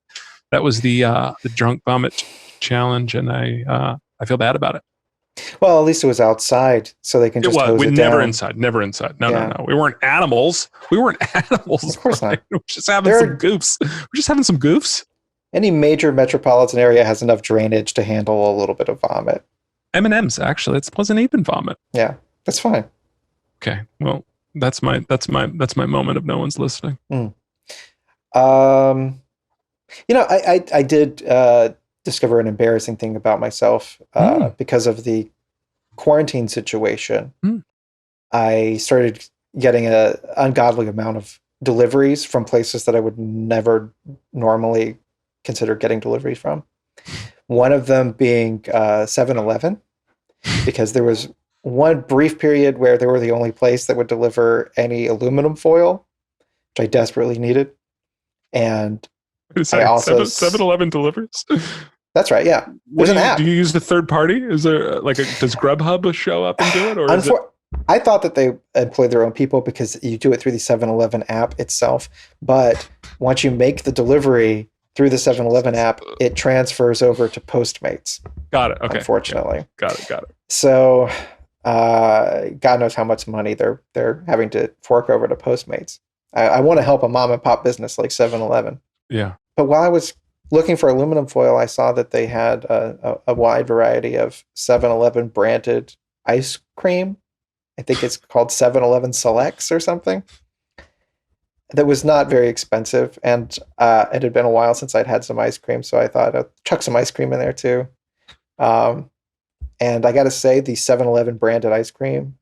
That was the drunk vomit challenge. And I feel bad about it. Well, at least it was outside, so they can just hose it down. Never inside. No. We weren't animals. Of course not. We're just having some goofs. We're just having some goofs. Any major metropolitan area has enough drainage to handle a little bit of vomit. M&Ms, actually, it wasn't even vomit. Yeah, that's fine. Okay, well, that's my moment of no one's listening. I did discover an embarrassing thing about myself because of the quarantine situation. I started getting an ungodly amount of deliveries from places that I would never normally consider getting deliveries from. One of them being 7-Eleven, because there was one brief period where they were the only place that would deliver any aluminum foil, which I desperately needed. And Sorry, I also 7-Eleven delivers. That's right. Yeah, there's an app. Do you use the third party? Is there does Grubhub show up and do it, or is it? I thought that they employ their own people because you do it through the 7-Eleven app itself. But once you make the delivery through the 7-Eleven app, it transfers over to Postmates. Got it. Okay. Unfortunately. Okay. Got it. So, God knows how much money they're having to fork over to Postmates. I want to help a mom and pop business like 7-Eleven. Yeah. But while I was looking for aluminum foil, I saw that they had a wide variety of 7-Eleven branded ice cream. I think it's called 7-Eleven Selects or something. That was not very expensive, and it had been a while since I'd had some ice cream, so I thought I'd chuck some ice cream in there too. And I got to say, the 7-Eleven branded ice cream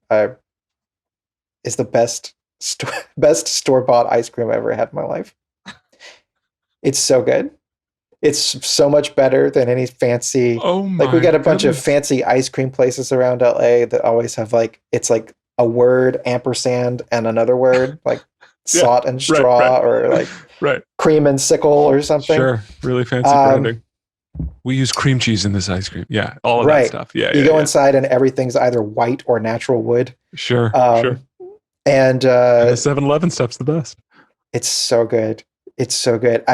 is the best store-bought ice cream I ever had in my life. It's so good. It's so much better than any fancy. Oh my! We got a bunch of fancy ice cream places around LA that always have it's like a word ampersand and another word like sought and straw or cream and sickle or something. Sure, really fancy branding. We use cream cheese in this ice cream. Yeah, all of that stuff. Yeah, you go inside and everything's either white or natural wood. Sure, sure. And the 7-Eleven stuff's the best. It's so good. It's so good.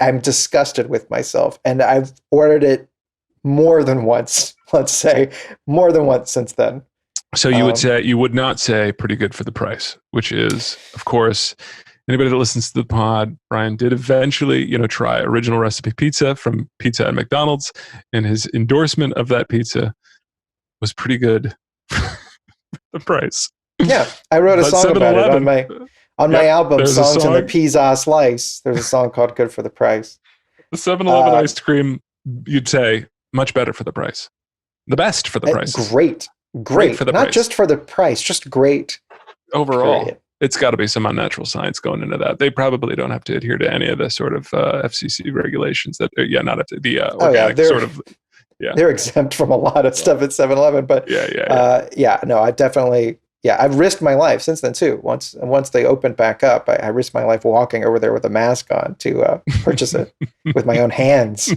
I'm disgusted with myself, and I've ordered it more than once. Let's say more than once since then. So you would not say pretty good for the price, which is, of course, anybody that listens to the pod, Brian did eventually, try original recipe pizza from Pizza at McDonald's, and his endorsement of that pizza was pretty good for the price. Yeah, I wrote a song about it on my album, Songs in the Pizza Slice. There's a song called Good for the Price. The 7-Eleven ice cream, you'd say, much better for the price. The best for the price. Great for the price. Not just for the price, just great. Overall, it's got to be some unnatural science going into that. They probably don't have to adhere to any of the sort of FCC regulations that, not up to the organic sort of. Yeah. They're exempt from a lot of stuff at 7-Eleven, but I definitely. Yeah, I've risked my life since then too. Once they opened back up, I risked my life walking over there with a mask on to purchase it with my own hands.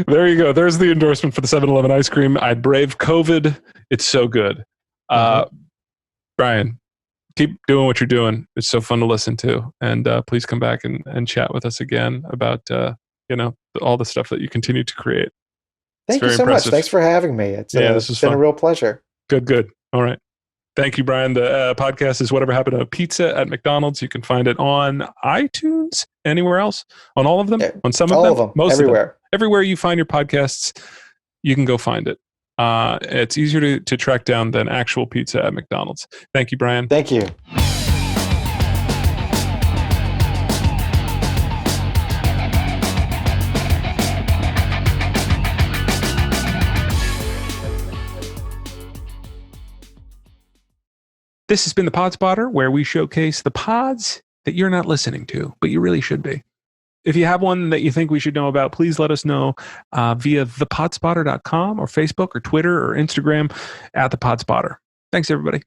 There you go. There's the endorsement for the 7-Eleven ice cream. I brave COVID. It's so good. Brian, keep doing what you're doing. It's so fun to listen to. And please come back and chat with us again about all the stuff that you continue to create. Thank you so much. Thanks for having me. It's been a real pleasure. Good. All right. Thank you, Brian. The podcast is Whatever Happened to a Pizza at McDonald's. You can find it on iTunes, anywhere else, on all of them, on some of them, all of them, most everywhere. Of them. Everywhere you find your podcasts, you can go find it. It's easier to track down than actual pizza at McDonald's. Thank you, Brian. Thank you. This has been the Pod Spotter, where we showcase the pods that you're not listening to, but you really should be. If you have one that you think we should know about, please let us know via thepodspotter.com or Facebook or Twitter or Instagram at the Pod Spotter. Thanks, everybody.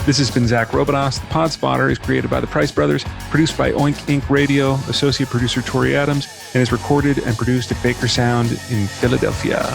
This has been Zack Robonos. The Pod Spotter is created by the Price Brothers, produced by Oink Inc. Radio, associate producer Tori Adams, and is recorded and produced at Baker Sound in Philadelphia.